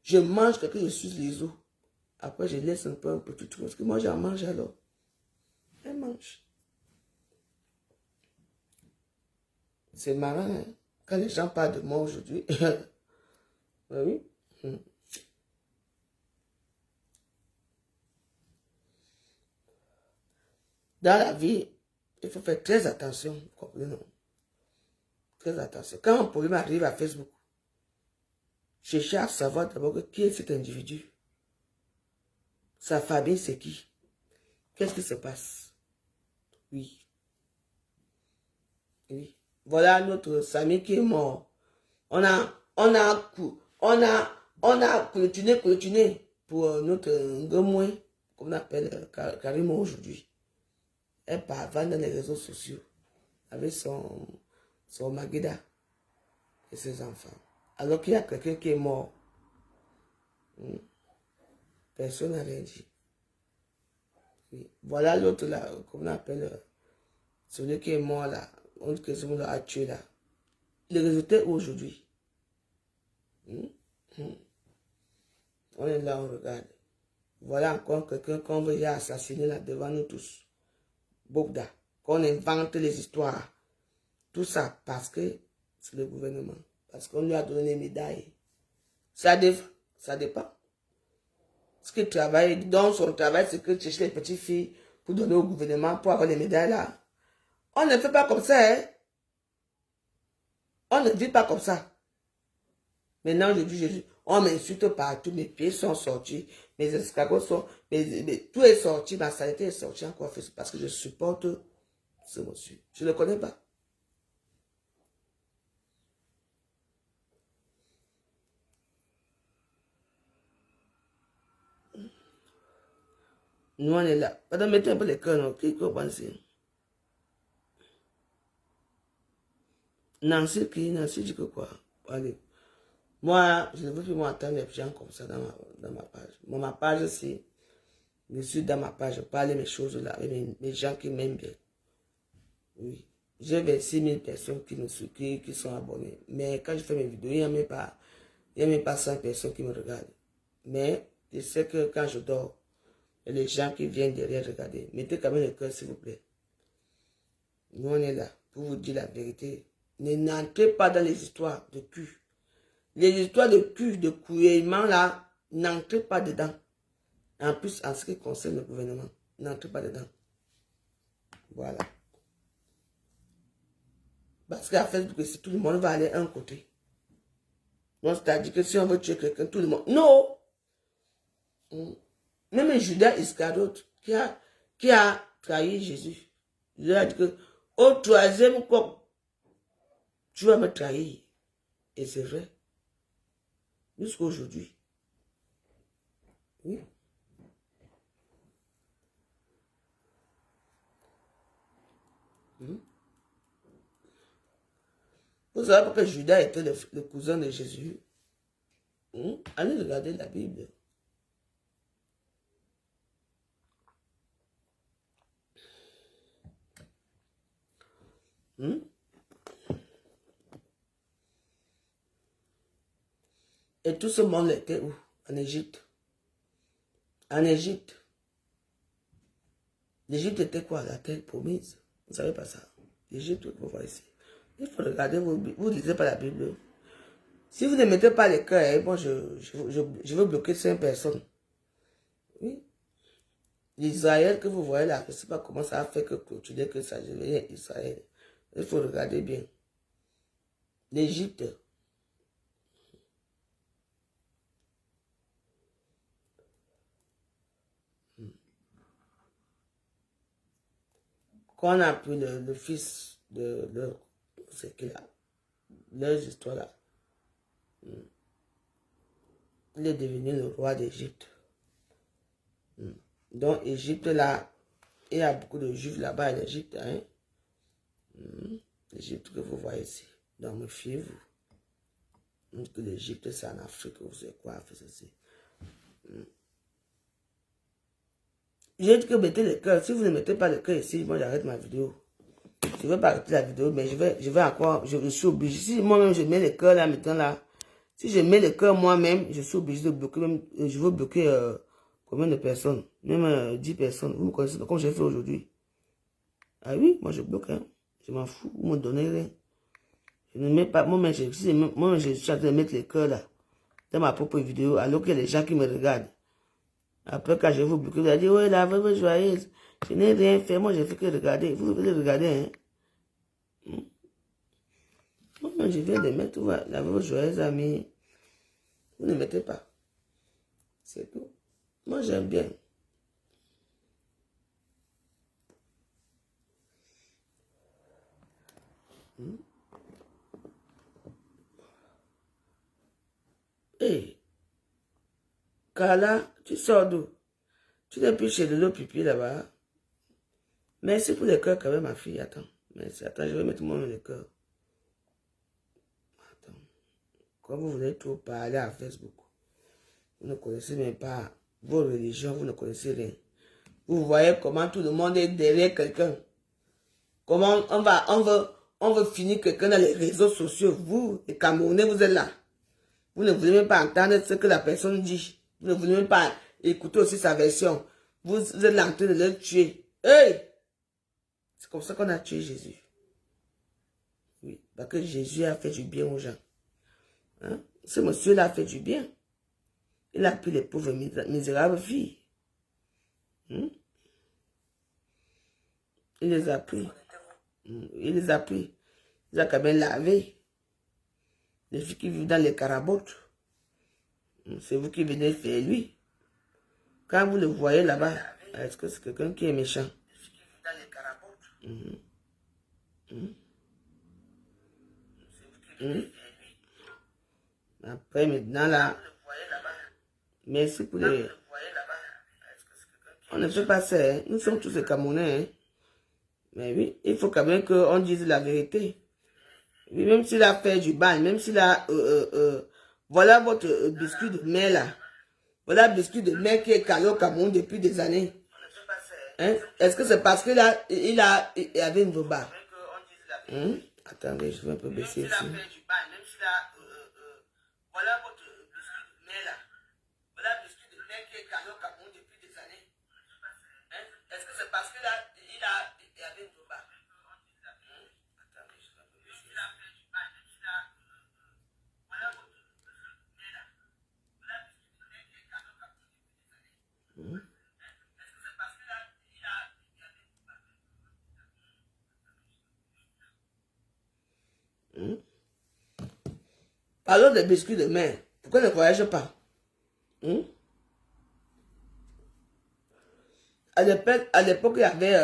Speaker 1: Je mange que je suis les os. Après, je laisse un petit truc. Parce que moi, j'en mange alors. Elle mange. C'est marrant, hein? Quand les gens parlent de moi aujourd'hui. Oui. Dans la vie, il faut faire très attention. Vous comprenez, non? Très attention. Quand un problème arrive à Facebook, cherchez à savoir d'abord qui est cet individu. Sa famille, c'est qui? Qu'est-ce qui se passe? Oui. Oui. Voilà notre Samy qui est mort. On a clôturé pour notre Ngomoué, comme on appelle Karimo aujourd'hui. Elle part vendre dans les réseaux sociaux avec son Magueda et ses enfants. Alors qu'il y a quelqu'un qui est mort. Personne n'a rien dit. Oui. Voilà l'autre là, comme on appelle celui qui est mort là, on dit que ce monde a tué là. Le résultat aujourd'hui. On est là, on regarde. Voilà encore quelqu'un qu'on veut assassiner là devant nous tous. Bogda. Qu'on invente les histoires. Tout ça parce que c'est le gouvernement. Parce qu'on lui a donné les médailles. Ça dépend. Ce qu'il travaille, dans son travail, c'est que chercher les petites filles pour donner au gouvernement pour avoir les médailles là. On ne fait pas comme ça, hein. On ne vit pas comme ça. Maintenant, je dis Jésus, on m'insulte partout, mes pieds sont sortis, mes escargots sont, tout est sorti, ma santé est sortie encore parce que je supporte ce monsieur. Je ne le connais pas. Nous, on est là. Madame, mettez un peu les cœurs, non? Qui comprend ça? Nancy dit que quoi? Allez. Moi, je ne veux plus m'entendre les gens comme ça dans ma page. Moi, ma page, c'est... Je suis dans ma page, je parle mes choses là avec mes gens qui m'aiment bien. Oui. J'ai 26 000 personnes qui me suivent, qui sont abonnées. Mais quand je fais mes vidéos, il n'y a même pas 100 personnes qui me regardent. Mais je sais que quand je dors, il y a les gens qui viennent derrière regarder. Mettez quand même le cœur, s'il vous plaît. Nous, on est là pour vous dire la vérité. N'entrez pas dans les histoires de cul. Les histoires de cul, de couillement là, n'entrez pas dedans. En plus, en ce qui concerne le gouvernement, n'entrez pas dedans. Voilà. Parce qu'à Facebook, si tout le monde va aller à un côté. Donc, c'est-à-dire que si on veut tuer quelqu'un, tout le monde... Non! Même Judas Iscariote, qui a trahi Jésus, il a dit que au troisième coq, tu vas me trahir. Et c'est vrai. Jusqu'à aujourd'hui. Oui. Vous savez pourquoi Judas était le cousin de Jésus? Allez regarder la Bible. Et tout ce monde était où? En Égypte. En Égypte. L'Égypte était quoi? La terre promise. Vous ne savez pas ça. L'Égypte, vous voyez ici. Il faut regarder, vous ne lisez pas la Bible. Si vous ne mettez pas les cœurs, bon, je veux bloquer 5 personnes. Oui. L'Israël que vous voyez là, je ne sais pas comment ça a fait que clôturer que ça devenait Israël. Il faut regarder bien. L'Égypte. Quand on a pris le fils de leur, c'est qu'il a, leurs histoires là, il est devenu le roi d'Égypte. Donc, Égypte là, il y a beaucoup de juifs là-bas en Égypte. Hein? L'Égypte que vous voyez ici. Donc, méfiez-vous. Que l'Égypte, c'est en Afrique, vous savez quoi, fait ceci. J'ai dit que mettez le cœur. Si vous ne mettez pas le cœur ici, moi j'arrête ma vidéo. Je ne vais pas arrêter la vidéo, mais je vais encore, je suis obligé. Si moi-même je mets le cœur là, maintenant là, si je mets le cœur moi-même, je suis obligé de bloquer, même, je veux bloquer combien de personnes? Même 10 personnes. Vous me connaissez, comme j'ai fait aujourd'hui. Ah oui, moi je bloque, hein. Je m'en fous, vous ne me donnez rien. Je ne mets pas, moi-même je suis en train de mettre le cœur là, dans ma propre vidéo, alors qu'il y a des gens qui me regardent. Après, quand je vous bloquer, vous allez dire, ouais, la veuve joyeuse, je n'ai rien fait, moi, j'ai fait que regarder. Vous voulez regarder, hein? Moi, je viens de mettre, la veuve joyeuse, ami. Vous ne mettez pas. C'est tout. Moi, j'aime bien. Hé, Carla, tu sors d'où? Tu n'es plus chez le pipi là-bas. Merci pour les cœurs quand même, ma fille. Attends. Merci. Attends, je vais mettre moi le cœur. Attends. Quand vous voulez trop parler à Facebook, vous ne connaissez même pas vos religions, vous ne connaissez rien. Vous voyez comment tout le monde est derrière quelqu'un. Comment on veut finir quelqu'un dans les réseaux sociaux. Vous, les Camerounais, vous êtes là. Vous ne voulez même pas entendre ce que la personne dit. Vous ne voulez même pas écouter aussi sa version. Vous êtes là en train de le tuer. Hey! C'est comme ça qu'on a tué Jésus. Oui, parce que Jésus a fait du bien aux gens. Hein? Ce monsieur-là a fait du bien. Il a pris les pauvres misérables filles. Il les a pris. Il les a pris. Il a quand même lavé. Les filles qui vivent dans les carabotes. C'est vous qui venez faire lui. Quand vous le voyez là-bas, est-ce que c'est quelqu'un qui est méchant? Après, maintenant, là, merci pour les... On ne fait pas ça, hein. Nous sommes tous des Camerounais. Hein. Mais oui, il faut quand même qu'on dise la vérité. Oui, même s'il a fait du bain, même s'il a... voilà votre biscuit de mer, là. Voilà le biscuit de mer qui est calé au Cameroun depuis des années. Hein? Est-ce que c'est parce qu'il il avait une voba? Attendez, je vais un peu baisser ici. Voilà votre biscuit de mer là. Voilà le biscuit de mer qui est calé au Cameroun depuis des années. Hein? Est-ce que c'est parce qu'il avait une voba? Attendez, je vais un peu baisser ici. Voilà votre biscuit de mer là. Voilà le biscuit de mer qui est calé au Cameroun depuis des années. Est-ce que c'est parce qu'il avait une voba? Parlons des biscuits de mer. Pourquoi ne voyage pas? À l'époque, il y avait,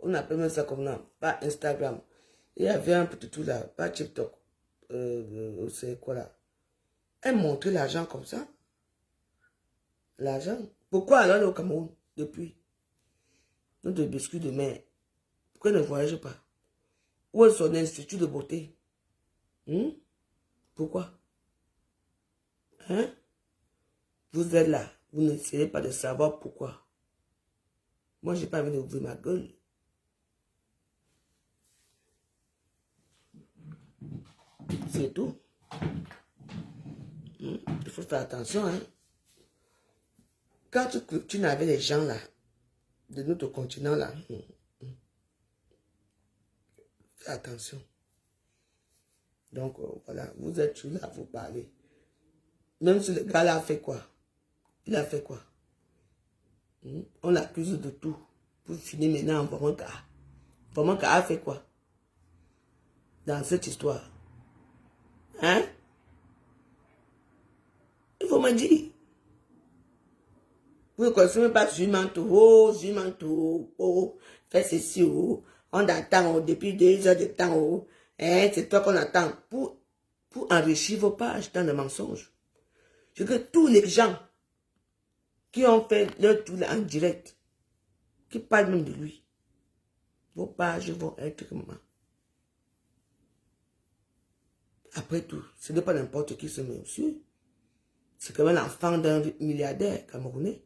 Speaker 1: on appelle ça comme ça, pas Instagram. Il y avait un petit truc là, pas TikTok. C'est quoi là? Elle montrait l'argent comme ça. L'argent. Pourquoi alors elle est au Cameroun depuis? Notre biscuit de mer. Pourquoi elle ne voyage pas? Où est son institut de beauté? Pourquoi? Hein? Vous êtes là. Vous n'essayez pas de savoir pourquoi. Moi, je n'ai pas envie d'ouvrir ma gueule. C'est tout. Il faut faire attention. Hein? Quand tu n'avais les gens là, de notre continent là, fais attention. Donc, voilà, vous êtes là, vous parlez. Même si le gars là a fait quoi? Il a fait quoi? On l'accuse de tout. Pour finir maintenant en Vomonka. Vomonka a fait quoi? Dans cette histoire. Hein? Il faut me dire. Vous ne connaissez même pas Zumanto, fais ceci, on attend depuis 2 heures de temps, hein, c'est toi qu'on attend pour enrichir vos pages dans le mensonge. Je veux que tous les gens qui ont fait leur tour en direct, qui parlent même de lui, vos pages vont être comment? Après tout, ce n'est pas n'importe qui se met dessus. C'est quand même l'enfant d'un milliardaire camerounais.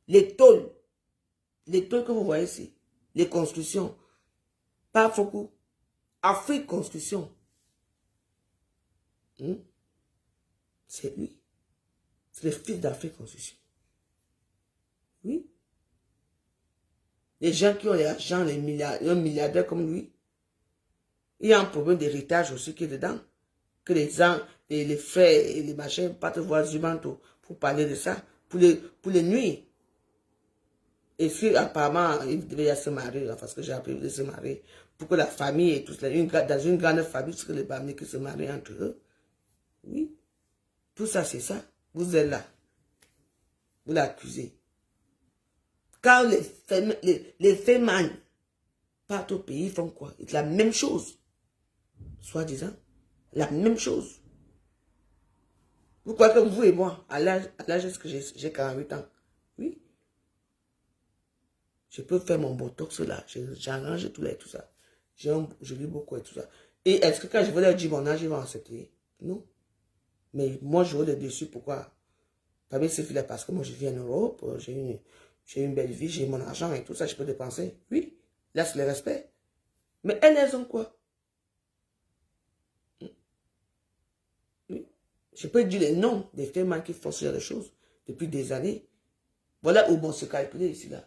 Speaker 1: Les tôles que vous voyez ici, les constructions, pas beaucoup, Afrique Construction, c'est lui. C'est le fils d'Afrique Construction. Oui. Les gens qui ont l'argent, les milliardaires comme lui, il y a un problème d'héritage aussi qui est dedans. Que les gens, les frères et les machins, pas te voir Zumanto pour parler de ça, pour les nuire. Et si apparemment, il devait se marier, parce que j'ai appris de se marier, pour que la famille et tout cela, dans une grande famille, parce que les familles qui se marient entre eux. Oui. Tout ça, c'est ça. Vous êtes là. Vous l'accusez. Quand les fémans partent au pays, ils font quoi? Ils font la même chose. Soi-disant. La même chose. Vous croyez que vous et moi, à l'âge que j'ai 48 ans, oui, je peux faire mon botox là, j'arrange tout là et tout ça. Je lis beaucoup et tout ça. Et est-ce que quand je vais leur dire mon âge, ils vont accepter? Non. Mais moi, je veux le dessus. Pourquoi? Parmi ces filles-là, parce que moi, je vis en Europe, j'ai une belle vie, j'ai mon argent et tout ça, je peux dépenser. Oui, là, c'est le respect. Mais elles ont quoi? Oui. Je peux dire les noms des femmes qui font ce genre de choses depuis des années. Voilà où on se calcule ici, là.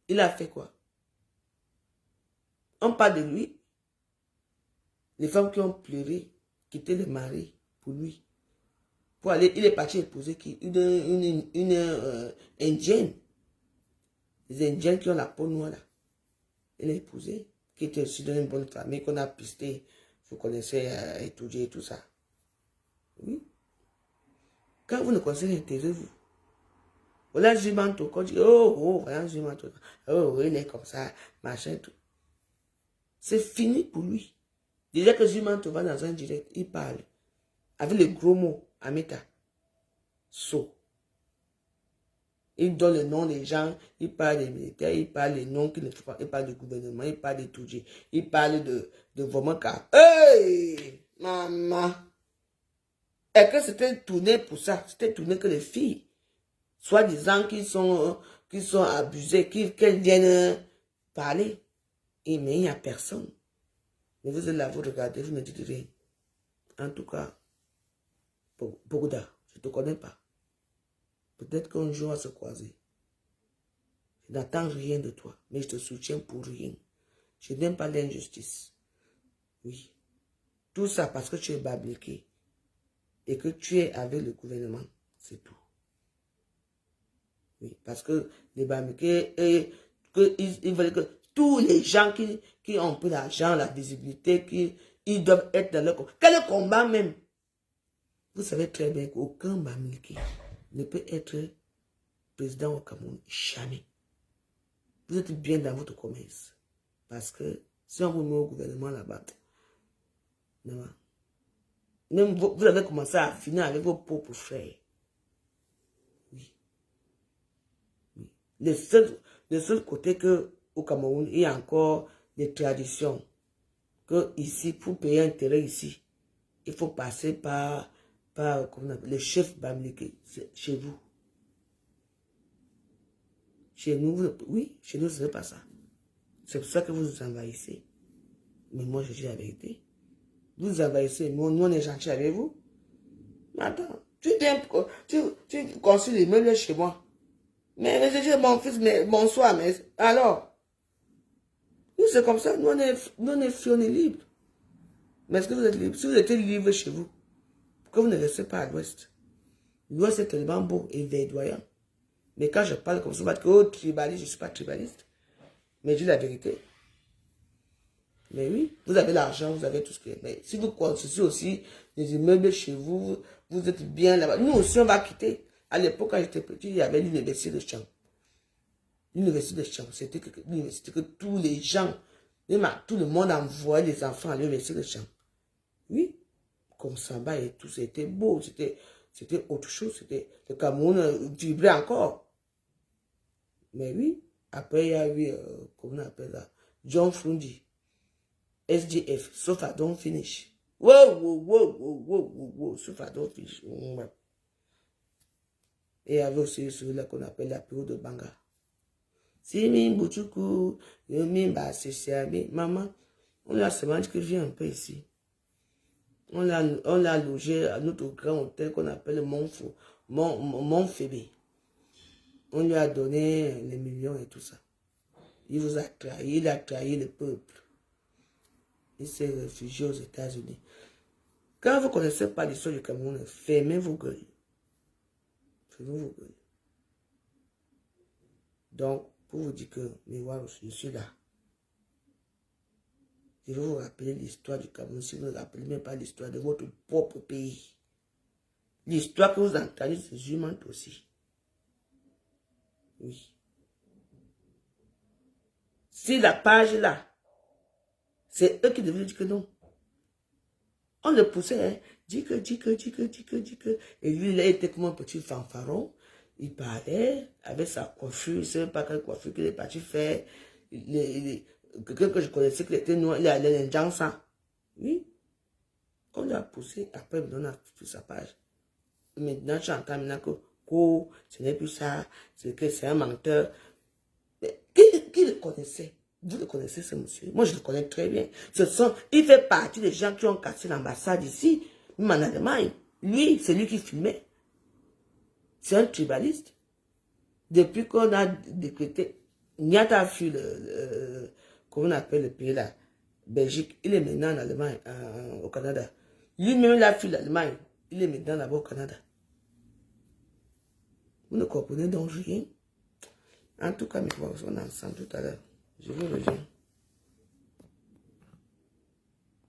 Speaker 1: Il a fait quoi? On parle de lui. Les femmes qui ont pleuré, quitté le mari pour lui. Pour aller, il est parti épouser qui? Une indienne. Les indiennes qui ont la peau noire là. Il a épousé, qui était aussi dans une bonne famille, qu'on a pisté. Vous connaissez étudier et tout ça. Oui. Quand vous ne connaissez rien, taisez-vous. Voilà Zumanto, quand tu dis, voilà Zumanto. Oh, il est comme ça, machin, tout. C'est fini pour lui. Déjà que Zumanto va dans un direct, il parle. Avec les gros mots, Amita. So. Il donne le nom des gens, il parle des militaires, il parle des noms qu'il ne faut pas, il parle du gouvernement, il parle des Toudji, il parle de Vomonka. Hey! Maman! Est-ce que c'était tourné pour ça? C'était tourné que les filles, soi-disant qui sont abusées, qu'elles viennent parler. Et mais il n'y a personne. Mais vous êtes là, vous regardez, vous ne dites rien. En tout cas, Bogoda, je ne te connais pas. Peut-être qu'un jour on va se croiser. Je n'attends rien de toi, mais je te soutiens pour rien. Je n'aime pas l'injustice. Oui. Tout ça parce que tu es babliqué. Et que tu es avec le gouvernement. C'est tout. Oui. Parce que les babliqués, ils veulent que tous les gens qui ont pris l'argent, la visibilité, ils doivent être dans le combat. Quel combat même? Vous savez très bien qu'aucun babliqué ne peut être président au Cameroun. Jamais. Vous êtes bien dans votre commerce. Parce que Si on vous met au gouvernement là-bas, même vous avez commencé à finir avec vos propres frères. Oui. Oui. Le seul côté que au Cameroun, il y a encore des traditions. Que ici, pour payer un terrain ici, il faut passer par comment on appelle, le chef bamileke, chez vous. Chez nous, oui, chez nous, ce n'est pas ça. C'est pour ça que vous nous envahissez. Mais moi, je dis la vérité. Vous nous envahissez, nous, on est gentils avec vous. Mais attends, tu construis les meubles chez moi. Mais je dis, mon fils, mais bonsoir, mais alors, nous, c'est comme ça, nous, on est free, on est libre. Mais est-ce que vous êtes libre? Si vous étiez libre chez vous, pourquoi vous ne restez pas à l'ouest? L'ouest, c'est tellement beau et verdoyant. Mais quand je parle comme ça, vous dites que oh, tribaliste, je ne suis pas tribaliste. Mais je dis la vérité. Mais oui, vous avez l'argent, vous avez tout ce que... Mais si vous construisez aussi des immeubles chez vous, vous êtes bien là-bas. Nous aussi, on va quitter. À l'époque, quand j'étais petit, il y avait l'université de Champ. L'université de Champ, c'était l'université que tous les gens, même tout le monde envoyait les enfants à l'université de Champ. Oui, comme Samba et tout, c'était beau, c'était autre chose. C'était le Cameroun vibrait encore. Mais oui, après, il y a eu, comment on appelle ça, John Frundi. SDF, sauf I don't finish. Wow, sauf I don't finish. Et il y avait aussi celui-là qu'on appelle la période de Banga. Si mi bouchoukou, mi ba c'est maman, on l'a seulement dit que viens un peu ici. On l'a logé à notre grand hôtel qu'on appelle Montfébé. On lui a donné les millions et tout ça. Il vous a trahi, il a trahi le peuple. Il s'est réfugié aux États-Unis. Quand vous ne connaissez pas l'histoire du Cameroun, fermez vos gueules. Fermez vos gueules. Donc, pour vous dire que, mais voilà, je suis là. Je vais vous rappeler l'histoire du Cameroun si vous ne rappelez même pas l'histoire de votre propre pays. L'histoire que vous entendez, c'est humain aussi. Oui. Si la page là, c'est eux qui devaient dire que non. On le poussait, hein. Dit que. Et lui, il était comme un petit fanfaron. Il parlait avec sa coiffure. Il ne savait pas quelle coiffure qu'il est parti faire. Quelqu'un que je connaissais qui était noir, il allait dans ça. Oui. On l'a poussé. Après, il me donne sa page. Maintenant, j'entends maintenant que ce n'est plus ça. C'est que c'est un menteur. Mais qui le connaissait? Vous le connaissez, ce monsieur? Moi, je le connais très bien. Il fait partie des gens qui ont cassé l'ambassade ici, même en Allemagne. Lui, c'est lui qui filmait. C'est un tribaliste. Depuis qu'on a décrété, Niata a fui comment on appelle le pays là, Belgique. Il est maintenant en Allemagne, au Canada. Lui-même, il a fui l'Allemagne. Il est maintenant là-bas au Canada. Vous ne comprenez donc rien. En tout cas, on est ensemble tout à l'heure. Je vous reviens.